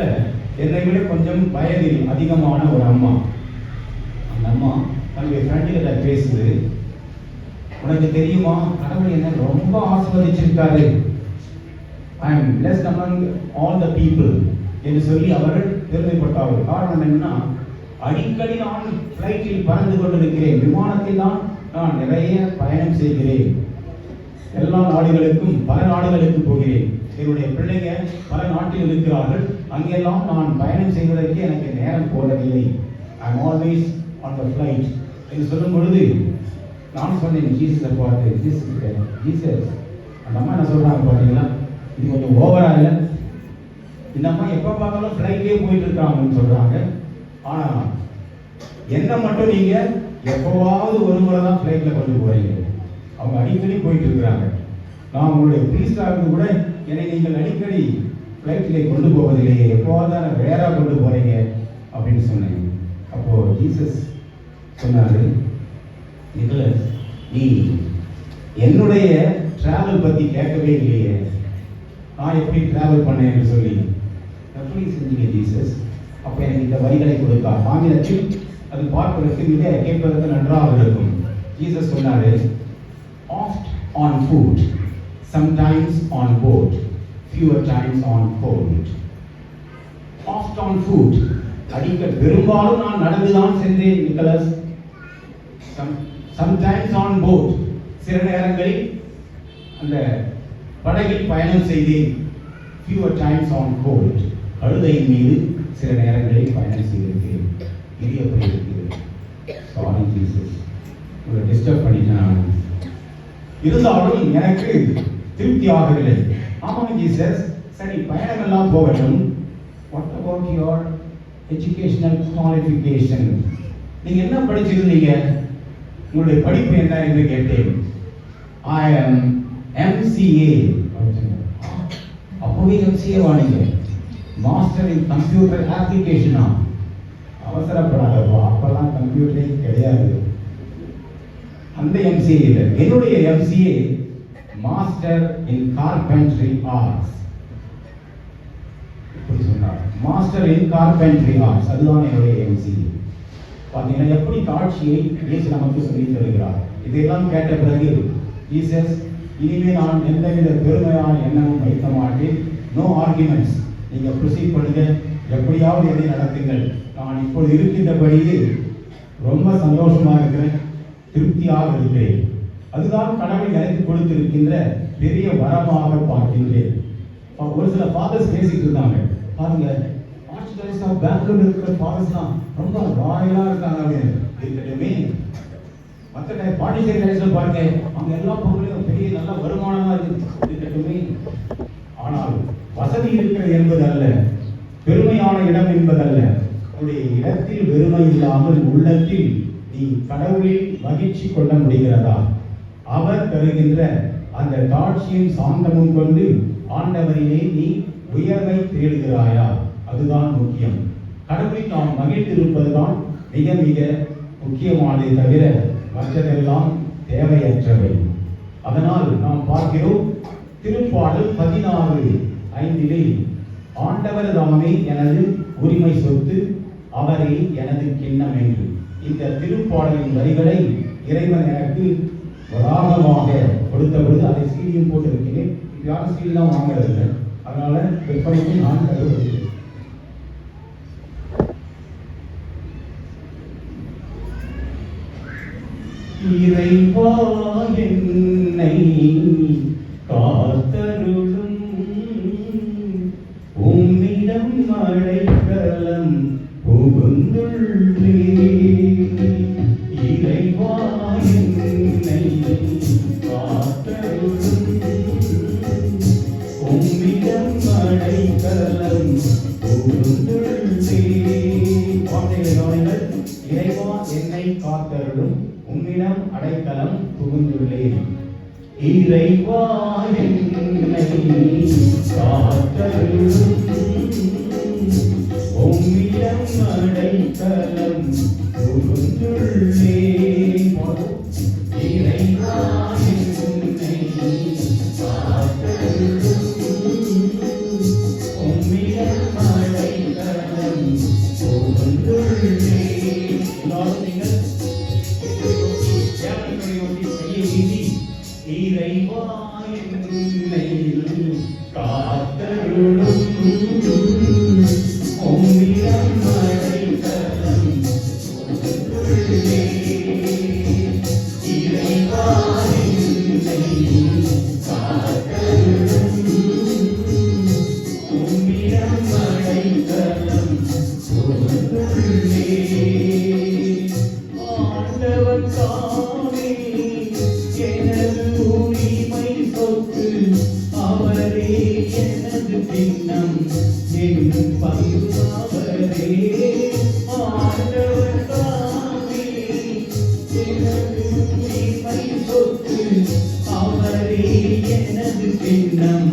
என்னை விட கொஞ்சம் வயதில் அதிகமான ஒரு அம்மா. அந்த அம்மா தன்னுடைய ஃப்ரெண்டுகிட்ட பேசுது, உனக்கு தெரியுமா கடவுள் என்ன ரொம்ப ஆசீர்வதிச்சிருக்காரு, I am blessed among all the people என்று சொல்லி அவர்கள் பெருமைப்பட்டார்கள். காரணம் என்னன்னா, அடிக்கடி நான் ஃப்ளைட்டில் பறந்து கொண்டிருக்கிறேன், விமானத்தில் தான் நான் நிறைய பயணம் செய்கிறேன், எல்லா நாடுகளுக்கும் பல நாடுகளுக்கு போகிறேன், என்னுடைய பிள்ளைங்க பல நாட்டில் இருக்கிறார்கள், அங்கெல்லாம் நான் பயணம் செய்வதற்கு எனக்கு நேரம் போவதில்லை, I am always on the flight என்று சொல்லும் பொழுது நான் சொன்னேன் ஜீசஸை பார்த்து, ஜீசஸ் அந்த அம்மா என்ன சொல்றாங்க பார்த்தீங்களா, இது கொஞ்சம் ஓவரா இல்லை, இந்த அம்மா எப்போ பார்த்தாலும் ஃப்ளைட்லேயே போயிட்டு இருக்காங்கன்னு சொல்றாங்க, ஆனா என்ன மட்டும் நீங்க எப்போவாவது ஒரு முறை தான் ஃப்ளைட்ல கொண்டு போறீங்க, அவங்க அடிக்கடி போயிட்டு இருக்கிறாங்க, நான் உங்களுடைய ப்ரீஸ்டா இருந்து கூட என்னை நீங்கள் அடிக்கடி ஃப்ளைட்டிலே கொண்டு போவதில்லையே, எப்போவாவது வேற கொண்டு போறீங்க அப்படின்னு சொன்னேன். அப்போ ஜீசஸ் சொன்னாரு, நிக்கலஸ் நீ என்னுடைய டிராவல் பத்தி கேட்கவே இல்லையே, நான் எப்படி டிராவல் பண்ணேன்னு சொல்லி எப்படி செஞ்சீங்க ஜீசஸ். அப்போ எனக்கு இந்த வரிகளை கொடுத்தா ஆங்கிலத்தில் அது பார்ப்பதற்கு மிக கேட்பதற்கு நன்றாக இருக்கும். ஜீசஸ் சொன்னாரு, oft on foot, sometimes on boat, fewer times on cold. Oft on foot, அடிக்கடி பெரும்பாலும் நான் நடந்துதான் சென்றேன் நிக்கலஸ். sometimes on boat, சில நேரங்களில் அந்த படகில் பயணம் செய்தேன், fewer times on cold, கழுதையின் மீது சில நேரங்களில் பயணம் செய்திருக்கிறேன். இது எப்படி இருக்கிறது? சாரி ஜீசஸ், உங்களை டிஸ்டர்ப் பண்ணிட்டேன். இருந்தாலும் எனக்கு திருப்தி ஆகவில்லை. ஆமாம் ஜீசஸ், சரி பயணங்கள்லாம் போகட்டும், what about your educational qualification, நீங்க என்ன படிச்சிருந்தீங்க, உங்களுடைய படிப்பு என்ன என்று கேட்டேன். I am MCA. அப்போவே MCA வாங்க, மாஸ்டர் இன் கம்ப்யூட்டர் அப்ளிகேஷனா? அவசரப்படாதப்பா, அப்பெல்லாம் கம்ப்யூட்டரே கிடையாது. அந்த MCA இல்லை, என்னுடைய MCA master in carpentry arts. இப்படி சொன்னார், மாஸ்டர் இன் கார்பென்ட்ரி ஆர்ட்ஸ், அதுதான் என்னுடைய MCA. பார்த்தீங்கன்னா எப்படி காட்சியை இயேசு நமக்கு சொல்லி தருகிறார். இதையெல்லாம் கேட்ட பிறகு ஜீசஸ், இனிமே நான் எந்தவித பெருமையான எண்ணமும் வைக்க மாட்டேன், நோ ஆர்குமெண்ட்ஸ், நீங்க ப்ரொசீட் பண்ணுங்க, எப்படியாவது எதை நடத்துங்கள், நான் இப்போது இருக்கின்றபடியே ரொம்ப சந்தோஷமா இருக்கிறேன், திருப்தியாக இருக்கிறேன். அதுதான் கடவுள் எனக்கு கொடுத்திருக்கின்ற பெரிய வரமாக பார்க்கின்றேன். ஒரு சில ஃபாதர்ஸ் பேசிட்டு இருந்தாங்க, பாருங்க பெங்களூர் இருக்கிற ஃபாதர்ஸ்லாம் ரொம்ப ராயலா இருக்காங்க அப்படின்னு. இருக்கட்டுமே, மற்ற பாண்டிச்சேரி டைம்ஸ்ல பாருங்க, அவங்க எல்லா பொருளையும் பெரிய நல்ல வருமானமா இருக்கட்டுமே. ஆனால் வசதி இருக்கிறது என்பது அல்ல, பெருமையான இடம் என்பதல்ல. உன்னுடைய இடத்தில் வெறுமை இல்லாமல் உள்ளத்தில் நீ கடவுளில் மகிழ்ச்சி கொள்ள முடிகிறதா? அவர் தருகின்ற அந்த தாட்சியும் சாந்தமும் கொண்டு ஆண்டவரிலே நீ உயர்வை தேடுகிறாயா? அதுதான் முக்கியம். கடவுளில் நாம் மகிழ்ந்திருப்பதுதான் மிக மிக முக்கியமானதை தவிர மற்றதெல்லாம் தேவையற்றவை. அதனால் நாம் பார்க்கிறோம், திருப்பாடல் 16:5 ஆண்டவர் தாமே எனது உரிமை சொத்து, அவரே எனது கிண்ணம் என்று. இந்த திருப்பாடலின் வரிகளை இறைவன் எனக்கு வராகமாக கொடுத்த பொழுது அதை சீடியும் போட்டு இருக்கிறேன். யாரும் சீடெல்லாம் வாங்குறதில்லை, அதனால விற்பனைக்கு நான் கருதுகிறேன். இறைவா என்னை காத்தருளும், உம்மிடம் அடைக்கலம் புகுந்துள்ளே. இறைவா என்னை காத்தருளும், உம்மிடம் அடைக்கலம் புகுந்துள்ளே. இறைவா என்னை காத்தருளும், உம்மிடம் அடைக்கலம் புகுந்துள்ளேன். இறைவா என்னை காத்தருளும், உம்மிடம் அடைக்கலம் புகுந்துள்ளேன். இறைவா என்னை காத்தருளும், உம்மிடம் அடைக்கலம் புகுந்துள்ளேன். எல்லாரும் நீங்கள் இறைவா என்னை காத்தருளும், உம்மிடம் அடைக்கலம் புகுந்துள்ளேன். இறைவா என்னை காத்தருளும், உம்மிடம் அடைக்கலம் புகுந்துள்ளேன். ஆண்டவர் தாமே எனது உரிமை சொத்து, அவரே எனது பின்னம், என் பங்கு அவரே. ஆண்டவர் தாமே எனது உரிமை சொத்து, அவரே எனது பின்னம்,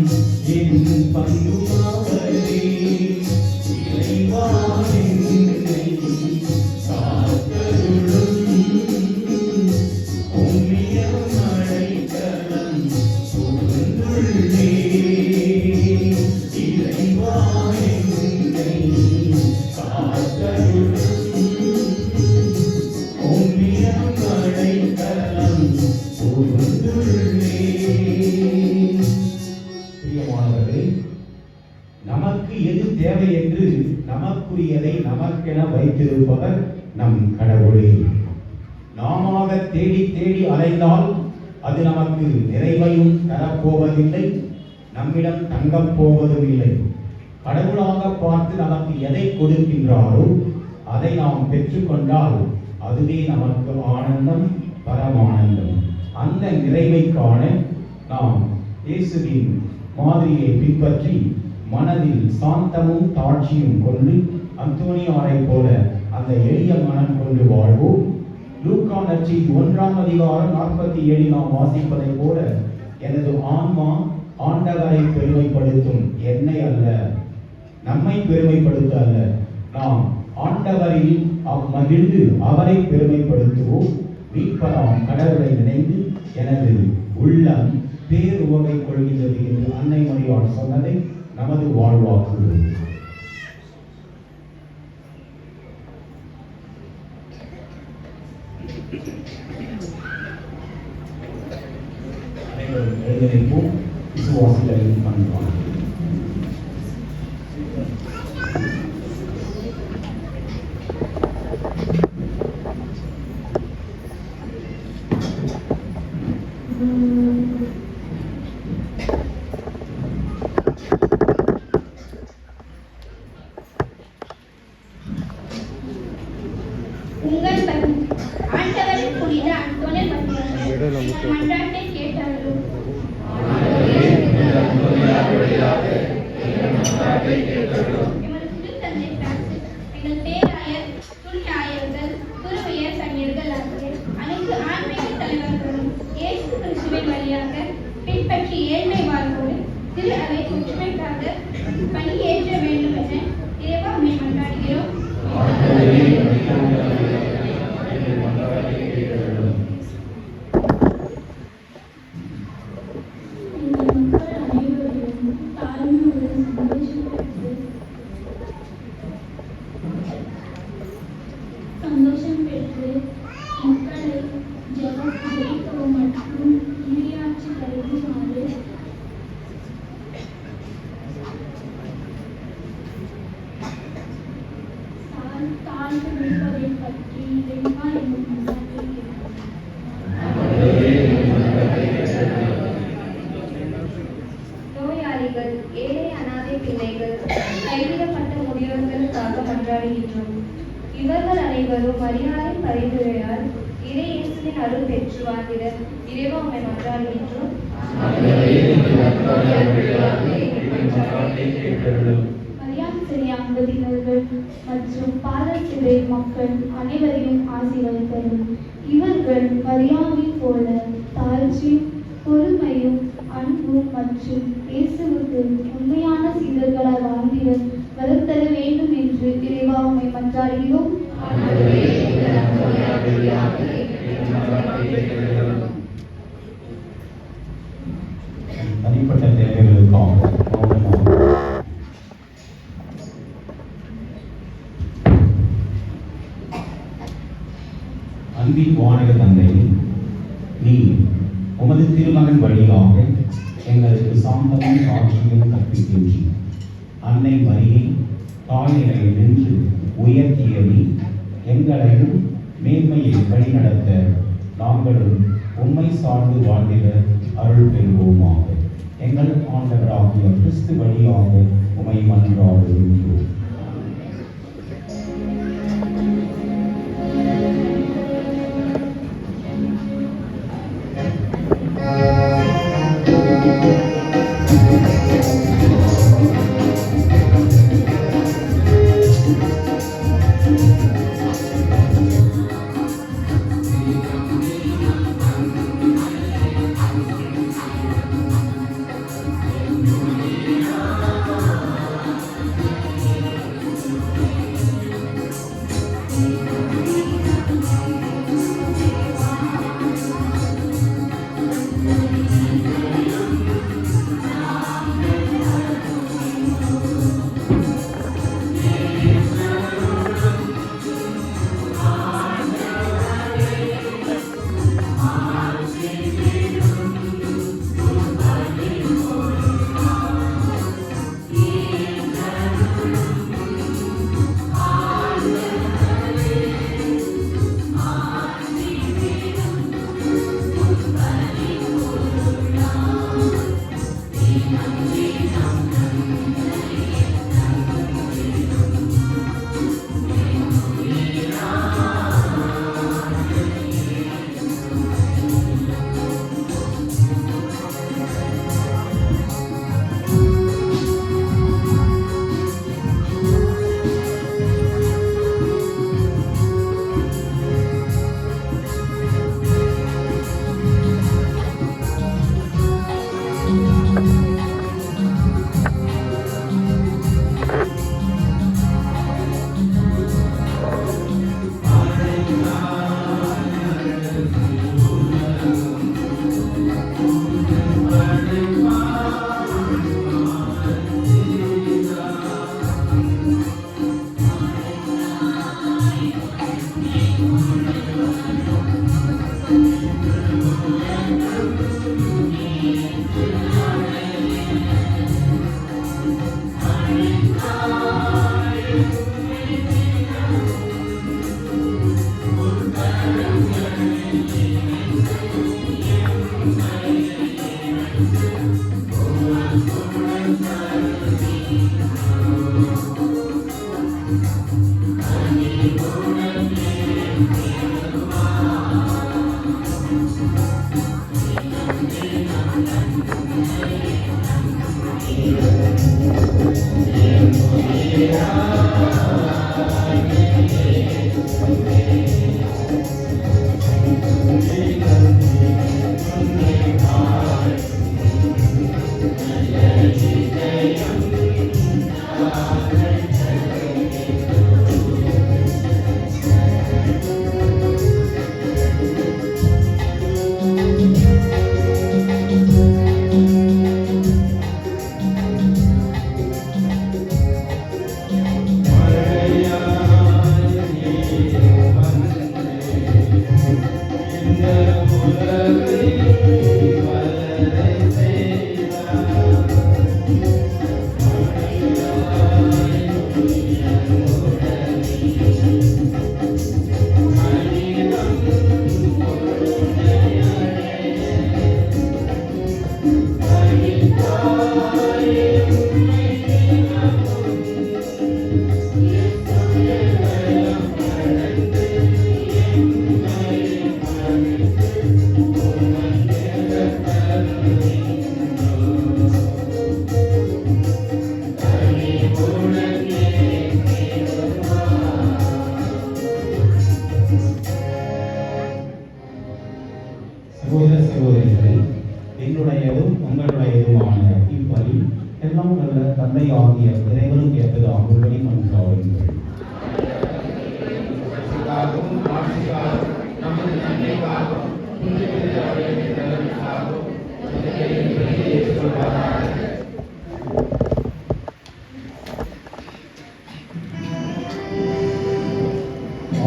என் பங்கு அவரே. இறைவா என்னை காத்தருளும், உம்மிடம் அடைக்கலம் புகுந்துள்ளேன். இறைவா என்னை காத்தருளும், உம்மிடம் அடைக்கலம் புகுந்துள்ளேன். பிரியமானவர்களே, நமக்கு எது தேவை என்று நமக்குரியதை நமக்கென வைத்திருப்பவர் நம் கடவுளே. நாமாக தேடி தேடி அலைந்தால் அது நமக்கு நிறைவையும் தரப்போவதில்லை, நம்மிடம் தங்கப் போவதும் இல்லை. கடவுளாக பார்த்து நமக்கு எதை கொடுக்கின்றாரோ அதை நாம் பெற்றுக்கொண்டால் அதுவே நமக்கு ஆனந்தம், பரமானந்தம். அந்த நிறைவை காண நாம் இயேசுவின் மாதிரியை பின்பற்றி மனதில் சாந்தமும் தாட்சியும் கொண்டு அந்தோனியாரை போல அந்த எளிய மனம் கொண்டு வாழ்வோம். லூக்கா நற்செய்தி 1:47 நாம் வாசிப்பதை போல, எனது ஆன்மா ஆண்டவரை பெருமைப்படுத்தும், என்னை அல்ல, நம்மை பெருமைப்படுத்த அல்ல. நாம் ஆண்டவரில் மகிழ்ந்து அவரை பெருமைப்படுத்துவோம். மீட்பராம் கடவுளை நினைந்து எனது உள்ளம் பேருவகை கொள்கிறது என்று அன்னை மரியாள் சொன்னதை நமது வாழ்வாக்குவோம். அனைவரும் எழுந்திருப்போம். விசுவாசிகளின் பண்பாடு. உங்கள் ஆண்டவரின் புனித அந்தோனியர் பற்றிய மன்றாட்டை கேட்டாலும் எமது திருத்தந்தை பிரான்சிஸ், எங்கள் பேராயர், துணை ஆயர்கள், குருவையர், கன்னியர்கள் ஆகிய அனைத்து ஆன்மீக தலைவர்களும் இயேசு கிறிஸ்துவின் வழியாக பின்பற்றி ஏழ்மை வாழ்வோடு திரு அவை ஒற்றுமைக்காக பணியேற்ற வேண்டும் என இறைவா உம்மை மன்றாடுகிறோம். சந்தோஷம் பெற்று மக்களை ஜெயிக்கவும் மற்றும் இறையாட்சி கருதுமாறு தாழ்ந்து நிற்பதை பற்றி இறைவா என்னும் நோயாளிகள், ஏழை அனாதை பிள்ளைகள், கைவிடப்பட்ட முதியோர்களுக்காக மன்றாடுகின்றோம். இவர்கள் அனைவரும் மரியாதையின் பரிந்துரையால் இறை இயேசுவின் அருள் பெற்று வாழ்ந்திட இறைவா உம்மை மன்றாடுகின்றோம். மரியாம் சிறை அங்கத்தினர்கள் மற்றும் பாலர் சிறை மக்கள் அனைவரையும் ஆசீர்வதித்தரும். இவர்கள் மரியாவை போல தாழ்ச்சியும் பொறுமையும் அன்பும் மற்றும் இயேசுவுக்கு உண்மையான சீடர்களால் வாழ்ந்திட வரம் தர வேண்டும் என்று இறைவா உம்மை மன்றாடுகிறோம். தனிப்பட்ட தேவைகளுக்காக அன்பின் வானக தந்தையே, நீ உமது திருமகன் வழியாக எங்களுக்கு சாந்தமும் காட்சியும் கற்பிக்கின்றி அன்னை மரியை தாழ்நிலையில் நின்று உயர்த்திய நீ எங்களையும் மேன்மையை வழிநடத்த நாங்களும் உம்மை சார்ந்து வாழ்ந்திட அருள் பெறுவோமாக. எங்கள் ஆண்டவராகிய கிறிஸ்து வழியாக உம்மை மன்றாடுகின்றோம்.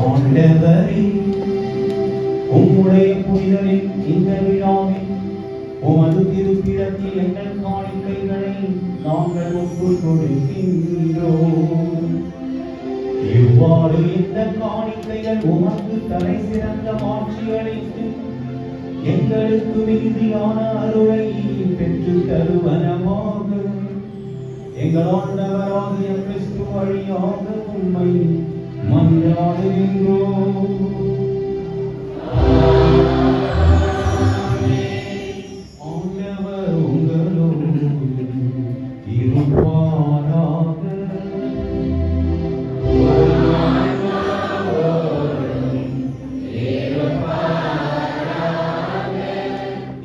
ஆண்டவரே, உம்முடைய புனிதரின் இந்த விழாவில் உமது திருப்பிடத்தில் எங்கள் காணிக்கைகளை நாங்கள் ஒப்புக் கொடுக்கின்றோம். இவ்வாறு இந்த காணிக்கைகள் உமக்கு தலை சிறந்த மாட்சி அளித்து எங்களுக்கு மிகுதியான அருளை பெற்று தருவனமாக எங்கள் ஆண்டவராகிய கிறிஸ்து வழியாக உம்மை மன்றாடுகின்றோம். ஆண்டவர் உங்களோடு இருப்பாராக.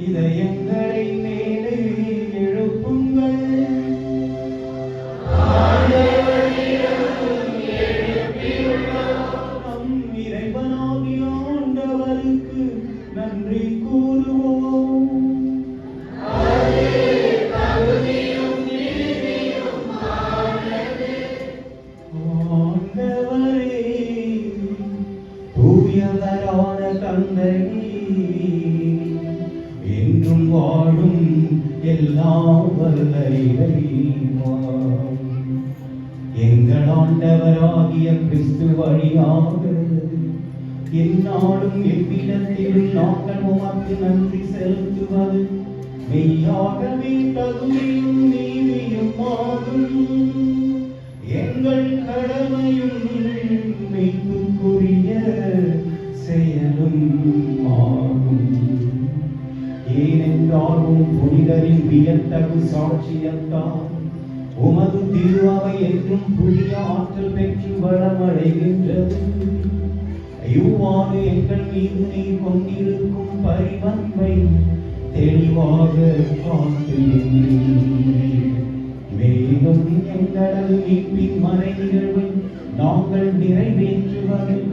இதயங்களை மேலே எழுப்புங்கள். நம் இறைவனாகிய ஆண்டவருக்கு நன்றி கூறுவோம். ஆண்டவரே, தூயவரான தந்தையே, என்றும் வாழும் எல்லாம் வல்ல இறைவா, எங்கள் ஆண்டவராகிய கிறிஸ்து வழியாக எந்நாளும் எவ்விடத்திலும் நாங்கள் உமக்கு நன்றி செலுத்துவது மெய்யாகவே தகுதியும் நீதியும் ஆகும். எங்கள் கடமையும் மீட்புக்குரிய செயலும் ஆகும். ஏனென்றால் உம் புனிதரின் வியத்தகு சாட்சியத்தால் உமது திரு அவை என்றும் புதிய ஆற்றல் பெற்று வளமடைகின்றது. இவ்வாறு எங்கள் மீது நீர் கொண்டிருக்கும் பரிவன்பை தெளிவாக காட்டுகின்றீர். மேலும் எங்களது மீட்பின் மறை நிகழ்வை நாங்கள் நிறைவேற்றுவதில்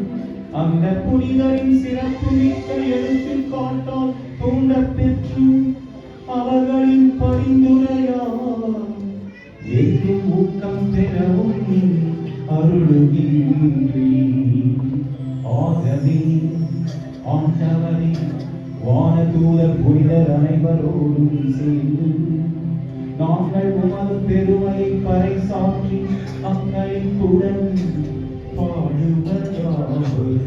அந்த புனிதரின் சிறப்பு மிக்க எடுத்துக்காட்டால் தூண்டப் பெற்று அவர்களின் பரிந்துரையால் என்றும் ஊக்கம் பெறவும் அருளுகின்றீர். ஆகவே ஆண்டவரே, வானதூதர் புனிதர் அனைவரோடும் சேர்ந்து நாங்கள் உமது பெருமையை பறைசாற்றி அக்களிப்புடன் பாடுவதாவது.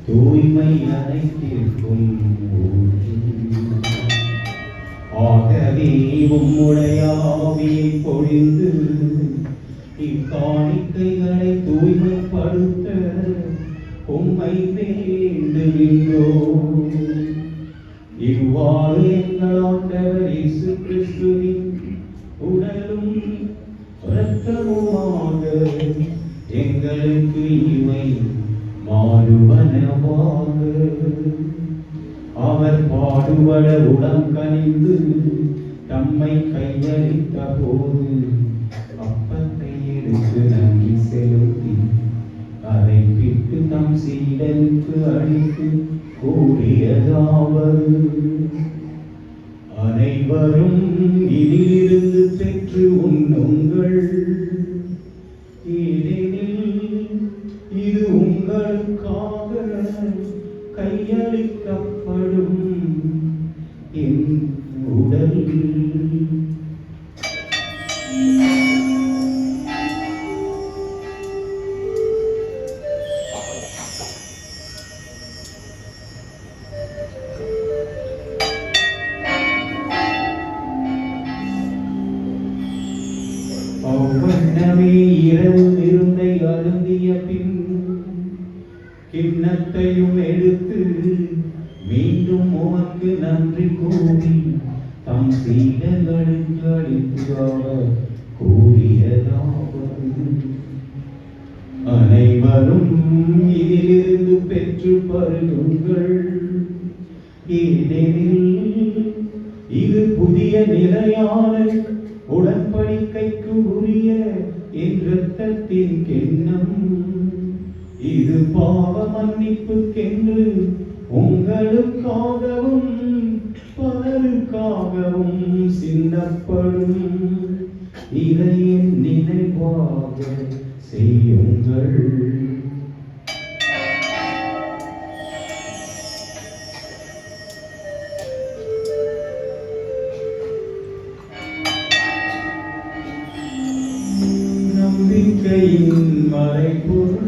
தூய்மை அனைத்திற்கும் ஆகவே உம்முடைய ஆவியை பொழிந்து இக்காணிக்கைகளை தூய்மைப்படுத்த உம்மை வேண்டுகின்றோம். இவ்வாறு எங்கள் ஆண்டவர் இயேசு கிறிஸ்துவின் உடலும் இரத்தமுமாக எங்களுக்கு இவை மாறுவனவாக. அவர் பாடுபட உடம் கனிந்து தம்மை கையளித்த போது விட்டு தம் சீடனுக்கு அளித்து கூறியதாவது, அனைவரும் இதிலிருந்து பெற்று உண்ணுங்கள், ஏனெனில் இது உங்களுக்காக கையளிக்கப்படும் என் உடல். அவ்வண்ணமே இரவு விருந்தை அருந்திய பின் கிண்ணத்தையும் எடுத்து மீண்டும் உமக்கு நன்றி கூறி தம் சீடர்களுக்கு அளித்து அவர் கூறியதாவது, அனைவரும் இதிலிருந்து பெற்று பருகுங்கள், ஏனெனில் இது புதிய நிலையான உடன்படிக்கைக்கு உரிய என் இரத்தத்தின் கிண்ணம், இது பாவ மன்னிப்புக்கென்று உங்களுக்காகவும் பலருக்காகவும் சிந்தப்படும். இதை என் நினைவாக செய்யுங்கள். நம்பிக்கையின் மறைபொருள்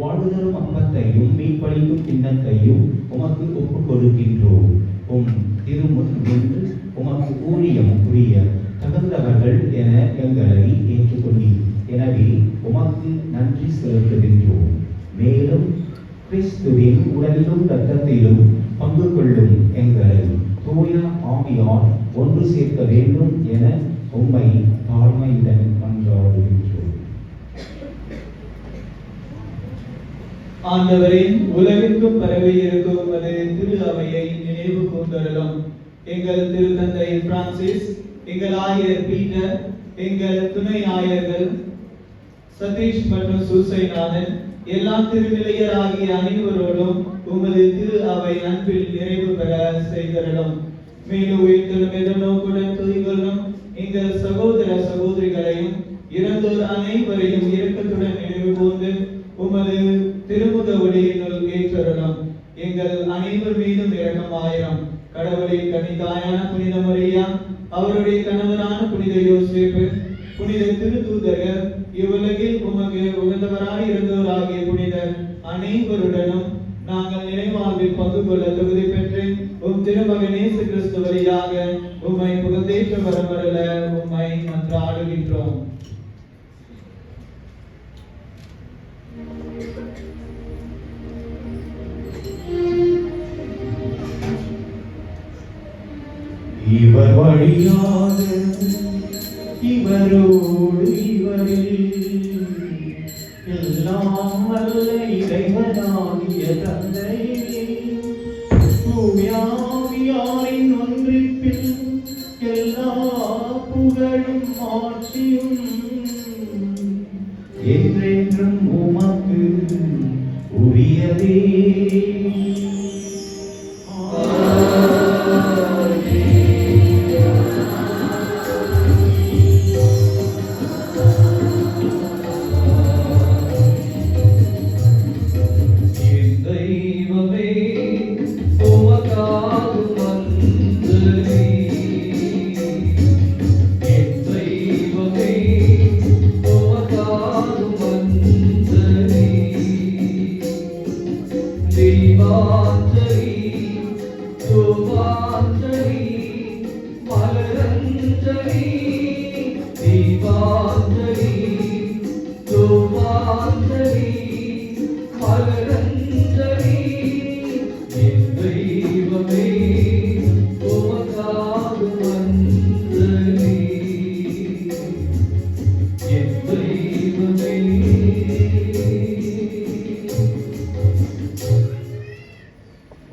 வாழ்வுதரும் அப்பத்தையும் மீட்பளிக்கும் கிண்ணத்தையும் உமக்கு ஒப்புக் கொடுக்கின்றோம். உம் திருமுன் நின்று உமக்கு ஊழியம் புரிய தகுந்தவர்கள் என எங்களை ஏற்றுக்கொண்டீர். எனவே உமக்கு நன்றி செலுத்துகின்றோம். மேலும் கிறிஸ்துவின் உடலிலும் இரத்தத்திலும் பங்கு கொள்ளும் எங்களை தூய ஆவியால் ஒன்று சேர்க்க வேண்டும் என உம்மை தாழ்மையுடன் மன்றாடுகின்றோம். ஆண்டவரின் உலகிற்கும் பரவி இருக்கும் உமது திரு அவையை நினைவு கூர்ந்தருளும். எங்கள் திருத்தந்தை பிரான்சிஸ், எங்கள் ஆயர் பீட்டர், எங்கள் துணை ஆயர்கள் சதீஷ் மற்றும் சூசைநாதன், எல்லா திருநிலையர் ஆகிய அனைவரோடும் உமது திரு அவை அன்பில் நிறைவு பெற செய்தருளும். மேலும் உயிர்த்தெழும் எதிர்நோக்குடன் துதிகளும் எங்கள் சகோதர சகோதரிகளையும் இறந்தோர் அனைவரையும் இரக்கத்துடன் நினைவு கூர்ந்து உமது திருமுக ஒளியினுள் ஏற்றருளும். எங்கள் அனைவர் மீதும் இரக்கமாயிரம். கடவுளின் கன்னிதாயான புனித மரியா, அவருடைய கணவரான புனித யோசேப்பு, புனித திருத்தூதர்கள், இவ்வுலகில் உமக்கு உகந்தவராய் இருந்தோராகிய புனிதர் அனைவருடனும் நாங்கள் நிறைவாழ்வில் பங்கு கொள்ள தகுதி பெற்று உம் திருமகன் இயேசு கிறிஸ்து வழியாக உம்மை புகழ்ந்தேற்ற வரமருள உம்மை மன்றாடுகின்றோம். இவர் வழியாக இவரோடு இவரில் எல்லாம் வல்ல இறைவனாகிய தந்தையே, தூயாவியாரின் ஒன்றிப்பில் எல்லா புகழும் ஆட்சியும் என்றென்றும் உமக்கு உரியதே.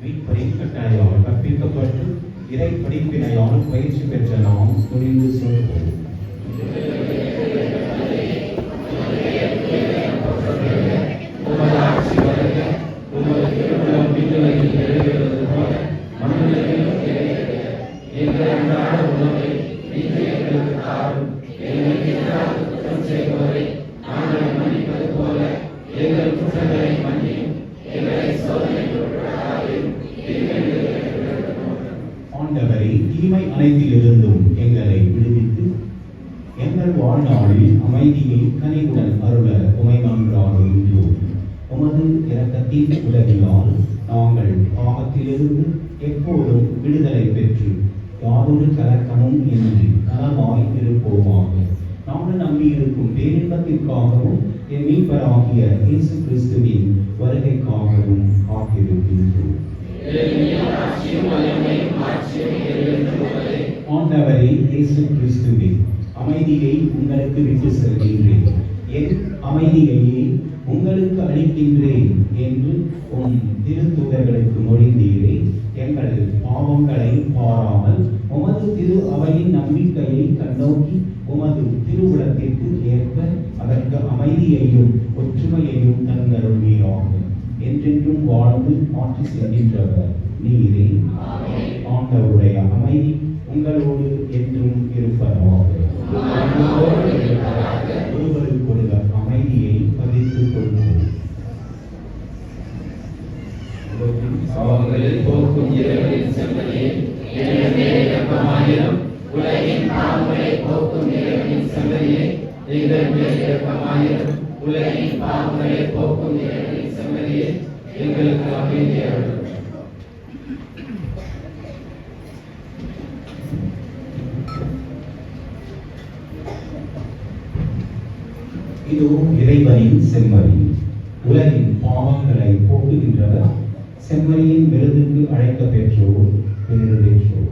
மீட்பரின் கட்டளையால் கற்பிக்கப்பட்டு இறை படிப்பினையால் பயிற்சி பெற்ற நாம் துணிந்து சொல்வோம். ஆண்டவரே, தீமை அனைத்திலிருந்தும் எங்களை விடுவித்து எங்கள் வாழ்நாளில் அமைதியை கனிவுடன் அருள உமை மன்றாடுகின்றோம். உமது இரக்கத்தின் உதவியால் நாங்கள் பாவத்திலிருந்து எப்போதும் விடுதலை பெற்று யாதொரு கலக்கமும் இன்றி நலமாய் இருப்போமாக. நாங்கள் நம்பியிருக்கும் பேரின்பத்திற்காகவும் என் மீட்பராகிய இயேசு கிறிஸ்துவின் வருகைக்காகவும் காத்திருக்கின்றோம். ஆண்டவரே இயேசு கிறிஸ்துவே, அமைதியை உங்களுக்கு விட்டு செல்கின்றேன், என் அமைதியையே உங்களுக்கு அளிக்கின்றேன் என்று உம் திருத்தூதர்களுக்கு மொழிந்தீரே. எங்கள் பாவங்களை பாராமல் உமது திரு அவையின் நம்பிக்கையை கண்ணோக்கி உமது திருவுளத்திற்கு ஏற்ப அதற்கு அமைதியையும் ஒற்றுமையையும் தந்தருள்வீராக. என்றென்றும் வாழ்ந்து ஆட்சி செய்கின்றவர் நீரே. ஆண்டவருடைய அமைதி உங்களோடு என்றும் இருப்பதாக. ஒருவருக்கொருவர் அமைதியை பகிர்ந்து கொள்வோம். பாவங்களை போக்கும் இறைவனின் செம்மறியே, எங்கள் மேல் இரக்கமாயிரும். உலகின் பாவங்களை போக்கும் இறைவனின் செம்மறியே, எங்கள் மேல் இரக்கமாயிரும். உலகின் பாவங்களை போக்கும் இறைவனின் செம்மறியே, எங்களுக்கு அமைதி அருளும். இதோ இறைவனின் செம்மறி, உலகின் பாவங்களை போக்குகின்றவர். செம்மறியின் விருதுக்கு அழைக்க பெற்றோர் பேறு பெற்றோர்.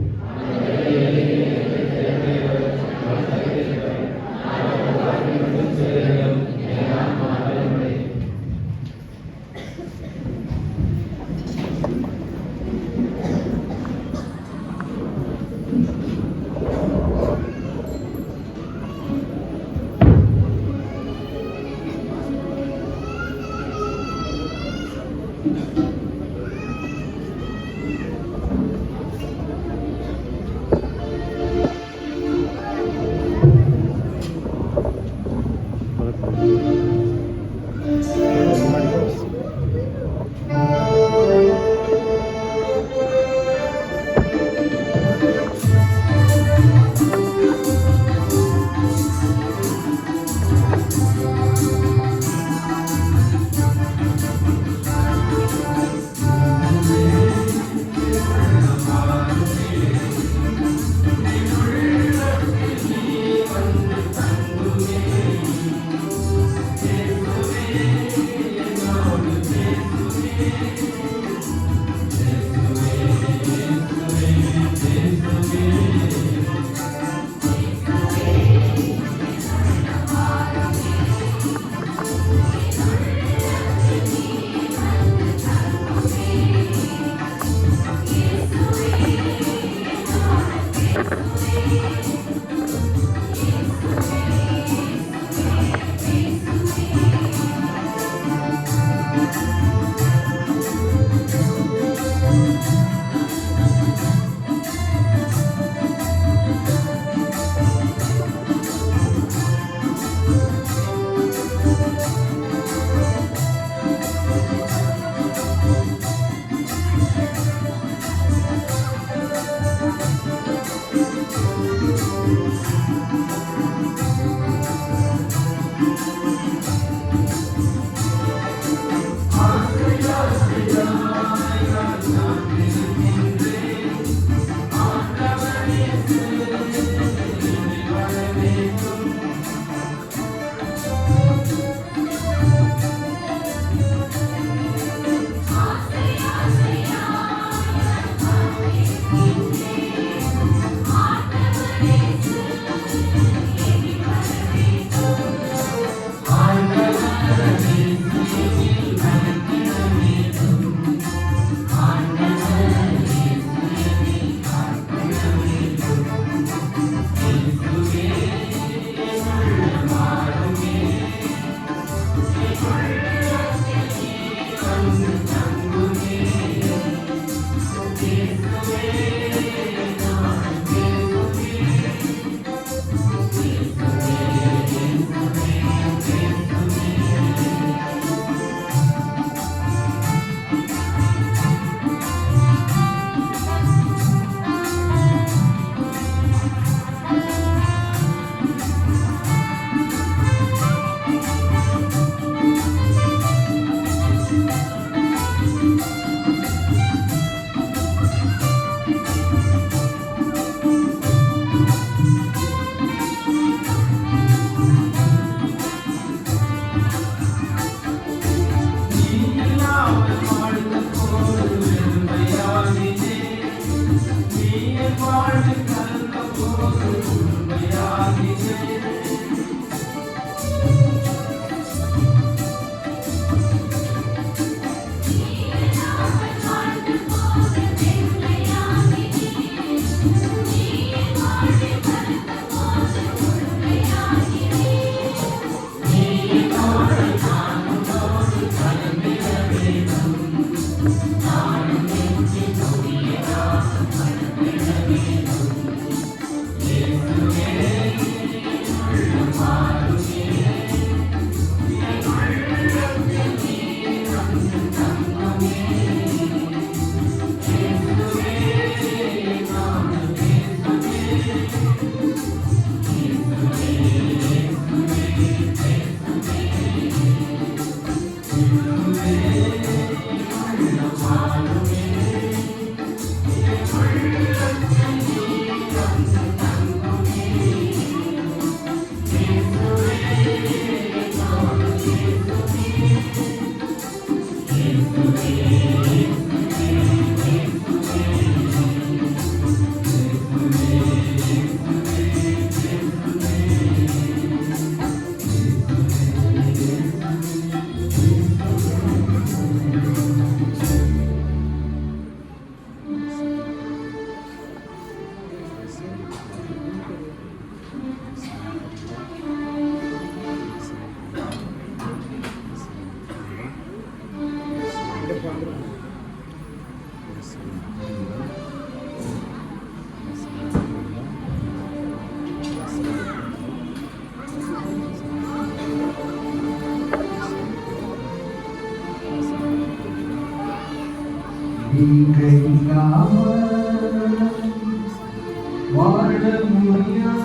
வாழ முடியாதையா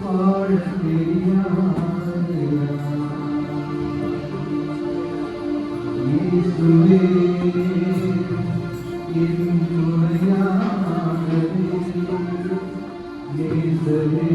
வாழ தெரியாதையா இயேசுவே என் துணையாகவே இயேசுவே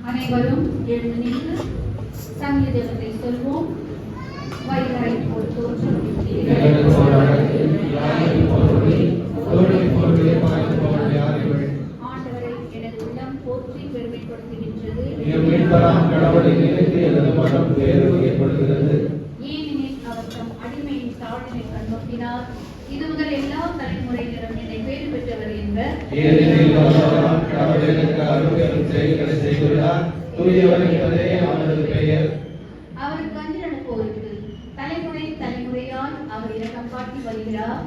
அனைவரும் எழுந்து நின்று சங்கீதத்தை சொல்வோம். வைகரை போல் தோற்றம் ஆண்டவரை எனது உள்ளம் போற்றி பெருமைப்படுத்துகின்றது. ஏனெனில் அவர் தம் அடிமையின் தாழ்மை கண்ணோக்கினார். இது முதல் எல்லா தலைமுறையினரும் என்னை பேறு பெற்றவர் என்பர். அவருக்கு அஞ்சல் அனுப்புவோருக்கு தலைமுறை தலைமுறையால் அவர் இரக்கம் காட்டி வருகிறார்.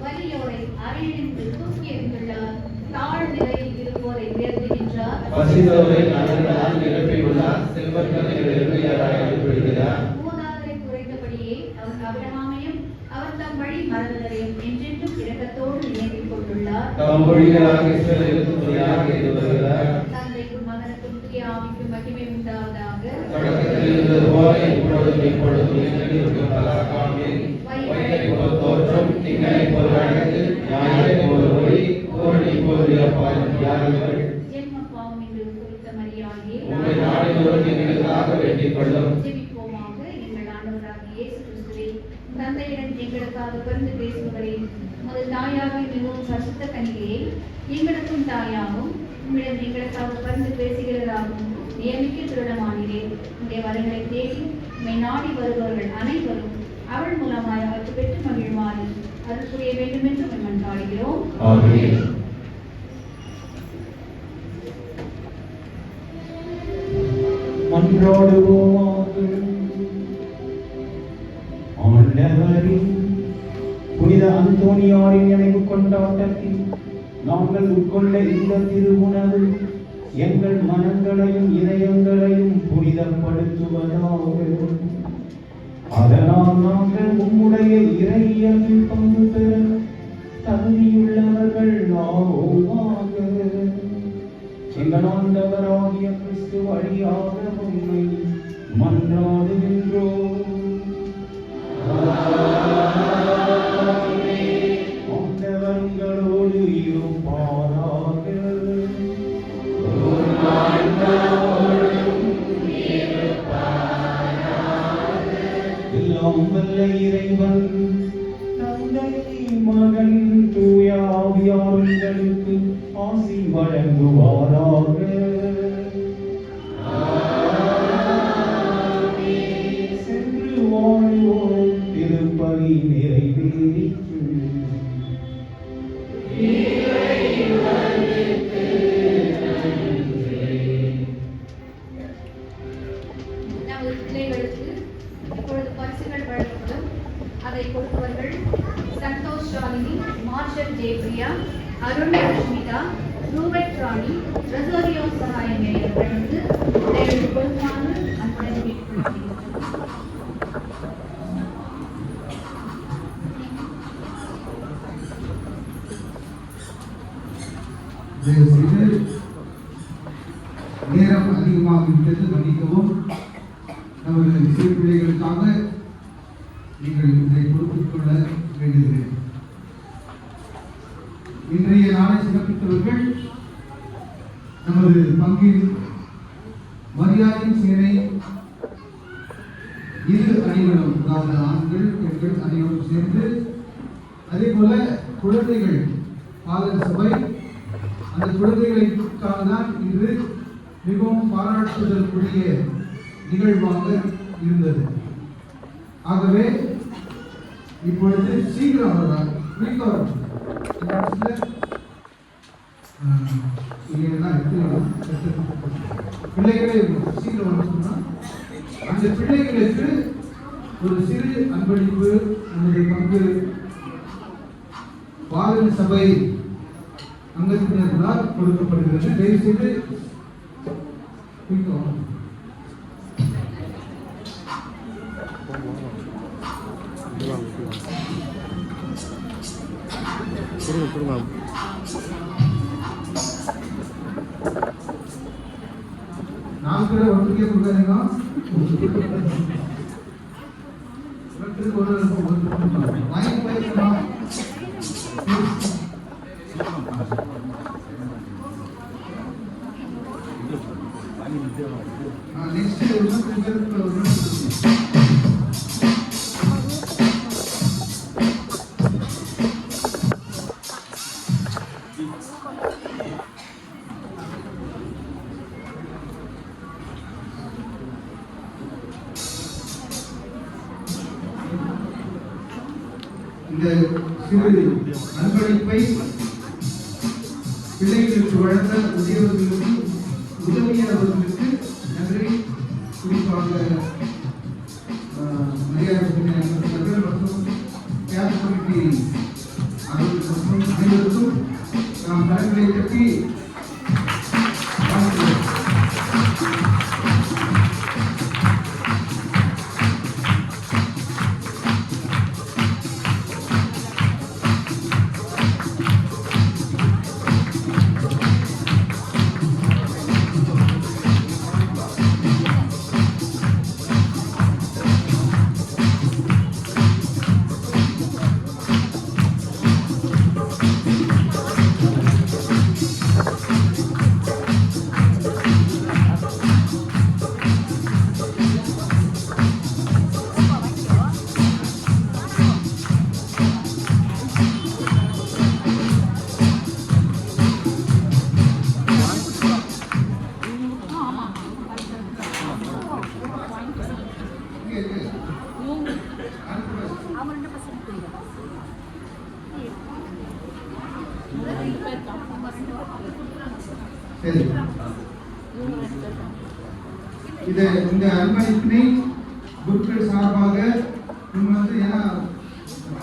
வலியோரை அறையிலிருந்து தூக்கி எறிந்துள்ளார். தாழ் நிலையில் இருப்போரை உயர்த்துகின்றார். மூதாதையரை குறைந்தபடியே அவர் அபிரகாமையும் அவர் தம் வழி மறந்தவரையும் என்றென்றும் இரக்கத்தோடு நினைவில் கொண்டுள்ளார். தம்பொழிகளாக இஸ்ரவேலுக்கு துணையாக இருந்து வருகிறார். தந்தைக்கும் மகனுக்கும் தூய ஆவிக்கும் மகிமை உண்டாவதாக. தொடக்கத்தில் இருந்தது போல இப்பொழுதும் எப்பொழுதும் என்றென்றும் ஆமென். வையைப் போல் தோற்றம், திங்களைப் போல் அழகு, ஞாயிறைப் போல் ஒளி, பூரணி போல் இறப்பாயும் யாருங்கள். ஜென்ம பாவம் என்று குறித்த மரியாதையே உம்மை நாடுதோறும் எங்களுக்காக வேண்டிக் கொள்ளும். ஜெபிப்போமாக. எங்கள் ஆண்டவராகிய இயேசு கிறிஸ்துவே, தந்தையிடம் எங்களுக்காக பரிந்து பேசுபவரே, உமது தாயாகிய மிகவும் பரிசுத்த கன்னிகையை எங்களுக்கும் தாயாகவும் உம்மிடம் எங்களுக்காக பரிந்து பேசுகிறதாகவும் நியமிக்க திருடமானீரே. உடைய வரங்களை தேடி உம்மை நாடி வருபவர்கள் அனைவரும் அவள் மூலமாய் அவருக்கு பெற்று மகிழ்வாரு அருள் புரிய வேண்டும் என்று உம்மை மன்றாடுகிறோம். ஆமென். மன்றாடுவோமாக. ஆண்டவரின் புனித அந்தோனியாரின் நினைவு கொண்டாட்டத்தில் நாங்கள் உட்கொண்ட இந்த திருவுணவு எங்கள் மனங்களையும் இதயங்களையும் புனிதப்படுத்துவதாக. அதனால் நாங்கள் உம்முடைய இறையியலில் பங்கு பெற தகுதியுள்ளவர்கள் ஆவோமாக. எங்கள் ஆண்டவராகிய கிறிஸ்து வழியாக உம்மை மன்றாடுகின்றோம். ஆண்டவர் உங்களோடு இருப்பாராக. எல்லாம் வல்ல இறைவன் தந்தை மகன் தூய ஆவியாருக்கு ஆசி வழங்குவாராக. சென்று வாழ்வோம். திருப்பலி நிறைவேறிற்று. நமது பிள்ளைகளுக்கு இப்பொழுது பரிசுகள் வழங்கப்படும். அதை கொடுப்பவர்கள் சந்தோஷ் ஷாலினி, மார்ஷல் ஜெயபிரியா, அருண் ரஷ்மிதா, ரூபர்ட் ராணி, ரசோரியோ சகாயம் அவர்களுக்கு தயவு கொள்ளுமாறு அன்புடன் கேட்டுக்கொள்கிறோம். தயவுசெய்து நேரம் அதிகமாகிவிட்டது, மன்னிக்கவும். நமது சிறு பிள்ளைகளுக்காக நீங்கள் இதை கொடுத்துக் கொள்ள வேண்டுகிறேன். இன்றைய நாளை சிறப்பித்தவர்கள் நமது பங்கில் மரியாதையின் சேனை இரு அணிகளும், அதாவது ஆண்கள் பெண்கள் அனைவரும் சேர்ந்து, அதே போல குழந்தைகள் பாலர் சபை அந்த குழந்தைகளுக்காக தான் இன்று மிகவும் பாராட்டுதலுக்குரிய நிகழ்வாக இருந்தது. ஆகவே இப்பொழுது சீக்கிரம் வருவார் பிள்ளைகளே சீக்கிரம் வர சொன்னா அந்த பிள்ளைகளுக்கு ஒரு சிறு அன்பளிப்பு நம்முடைய பங்கு பாலர் சபை அங்கத்தினர்களால் கொடுக்கப்படுகிறது. தயவுசெய்து நாலு பேரை ஒன்றுக்கே கொடுக்காதீங்க. வாங்கி போயிருக்கோம். நெக்ஸ்ட் இந்த சிறு அன்பளிப்பை பிள்ளைகளுக்கு வழங்க உதவியவர்களுக்கு நன்றி. குறிப்பாக மரியாதை மற்றும் கேப் கமிட்டி அனைவருக்கும் நாம் கரங்களை கட்டி சரி, இந்த அர்ப்பணிப்பினை குருக்கள் சார்பாக இவங்க வந்து ஏன்னா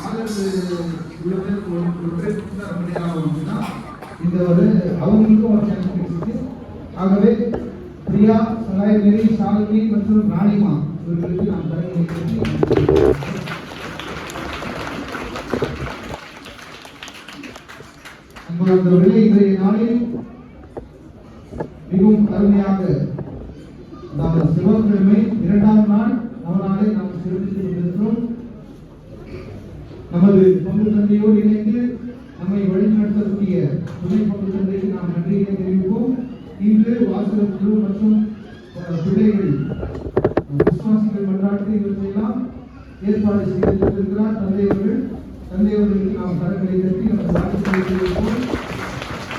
ஆதரவு உள்ள பேருக்கு ஒரு பேருக்கு தான் ரொம்ப நேரம் ஆகும்னா இந்த ஒரு அவங்களுக்கும் ஒரு சான்ஸ் கிடைச்சிருக்கு. ஆகவே பிரியா, சலாயநெறி, சாலினி மற்றும் ராணிமா இவர்களுக்கு நாம் தரங்களை அன்பார்ந்தவர்களே, இன்றைய நாளில் மிகவும் அருமையாக அதாவது செவ்வாய்க்கிழமை 2ஆம் நாள் நவநாளை நாம் சிறப்பித்துக் கொண்டிருக்கிறோம். நமது பங்கு தந்தையோடு இணைந்து நம்மை வழிநடத்தக்கூடிய துணை பங்கு தந்தைக்கு நாம் நன்றியை தெரிவிப்போம். இன்று வாசகர் குழு மற்றும் பிள்ளைகள் விசுவாசிகள் மன்றாட்டு இவற்றையெல்லாம் ஏற்பாடு செய்திருக்கிறார் தந்தையவர்களுக்கு நாம் கரங்களை தட்டி நமது வாழ்த்துக்களை தெரிவிப்போம்.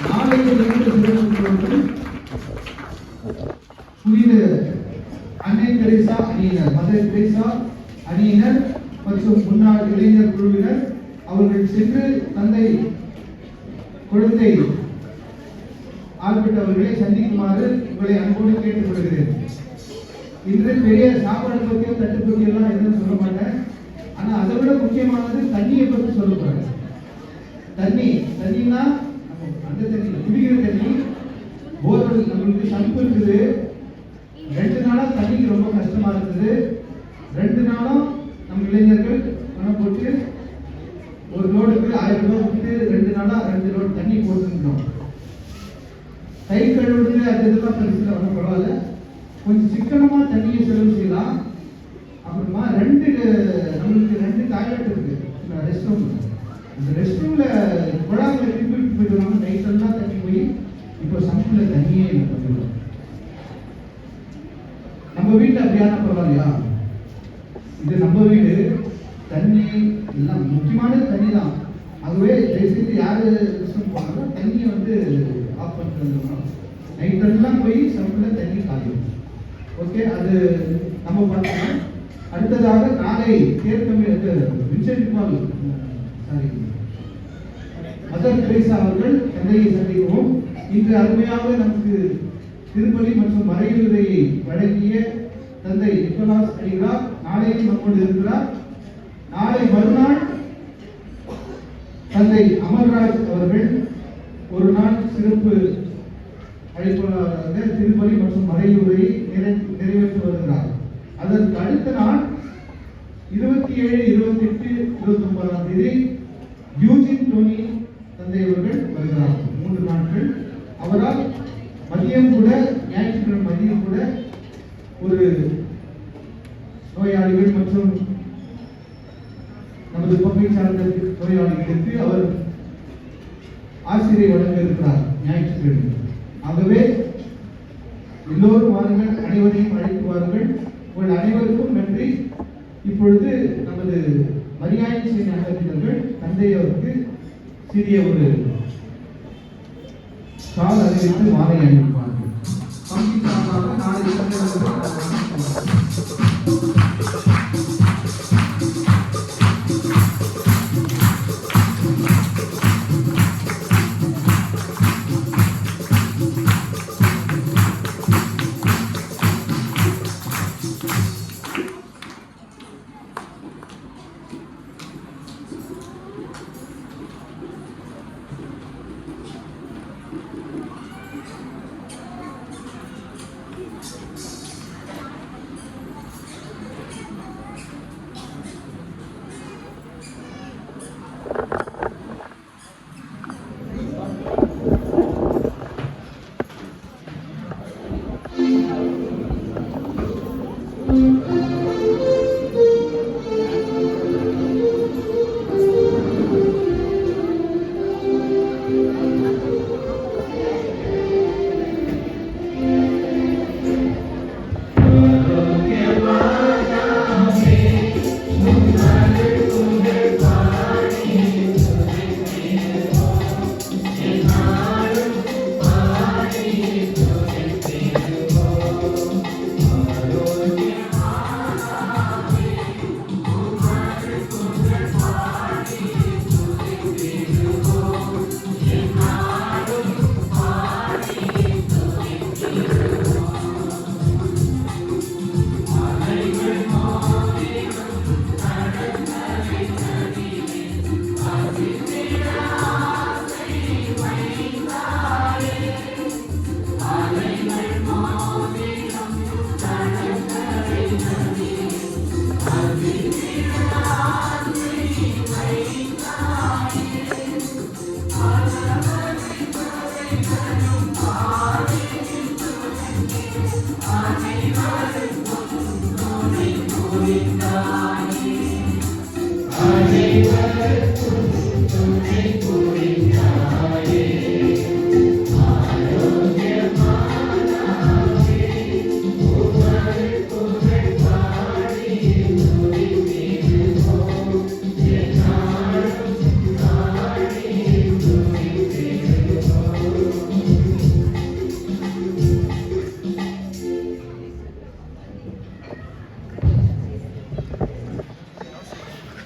நாளைய சிறப்பு புனித அன்னை தெரேசா அணியினர், மதர் தெரேசா அணியினர் மற்றும் முன்னாள் இளைஞர் குழுவினர் அவர்கள் சென்று தந்தை குழந்தை ஆல்பர்ட் அவர்களை சந்திக்குமாறு உங்களை அன்போடு கேட்டுக்கொள்கிறேன். இன்று பெரிய சாப்பாடு பற்றியோ தட்டு பற்றியெல்லாம் எதுவும் சொல்ல மாட்டேன். ஆனா அதை விட முக்கியமானது தண்ணியை பற்றி சொல்ல போறேன். தண்ணின்னா அந்த தண்ணி குடிக்கிற தண்ணி போர்வெல் நம்மளுக்கு சம்பு இருக்குது. 2 நாளா தண்ணிக்கு ரொம்ப கஷ்டமா இருக்குது. 2 நாளும் நம்ம இளைஞர்கள் பணம் போட்டு ஒரு லோடுக்கு 1000 ரூபாய் கொடுத்து 2 நாளா 2 லோடு தண்ணி போட்டுருந்தோம். கை கழுவுறது அது இதெல்லாம் பெருசுல ஒன்றும் பரவாயில்ல, கொஞ்சம் சிக்கனமா தண்ணியை செலவு செய்யலாம். அப்புறமா நம்மளுக்கு 2 டாய்லெட் இருக்கு ரெஸ்ட் ரூம். இந்த ரெஸ்ட் ரூம்ல குழாங்களை திருப்பி போயிடுவாங்க. நைட் எல்லாம் தண்ணி போய் இப்போ சம்புல தண்ணியே இல்லை. நம்ம வீட்டுல அப்படியான பரவாயில்லையா? இது நம்ம வீடு, தண்ணி எல்லாம் முக்கியமானது தண்ணி தான். ஆகவே தயவுசெய்து யாரு ரெஸ்ட் போனாலும் தண்ணியை வந்து ஆஃப் பண்ணிட்டு நைட் எல்லாம் போய் சம்புல தண்ணி காயும். ஓகே, அது நம்ம பண்ணலாம். அடுத்ததாக நாளை வின்சென்ட் பால் மதர் தெரேசா அவர்கள் தந்தையை சந்திக்கவும். இன்று அருமையாக நமக்கு திருப்பலி மற்றும் மறைவுரையை வழங்கிய தந்தை நிக்கோலாஸ் அடிகளார் நாளையும் நம்மோடு இருக்கிறார். நாளை மறுநாள் தந்தை அமர்ராஜ் அவர்கள் ஒரு நாள் சிறப்பு அழைப்பாளராக திருப்பலி மற்றும் மறைவுரையை நிறைவேற்றி வருகிறார். அதற்கு அடுத்த நாள் 27, 28, 29ஆம் தேதி யூஜின் டோனி தந்தை அவர்கள் வருகிறார். 3 நாட்கள். அவரால் மதியம் கூட, ஞாயிற்றுக்கிழமை மதியம் கூட ஒரு நோயாளிகள் மற்றும் நமது பங்கை சார்ந்த நோயாளிகளுக்கு அவர் ஆசிரியை வழங்க இருக்கிறார் ஞாயிற்றுக்கிழமை. ஆகவே எல்லோரும் வாருங்கள், அனைவரையும் அழைத்து வாருங்கள். உங்கள் அனைவருக்கும் நன்றி. இப்பொழுது நமது மரியாதை செய்ய அங்கத்தினர்கள் தந்தையவருக்கு சிறிய ஒரு கால் அறிவித்து மாலை அணிவிப்பார்கள். நாளை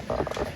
Thank you.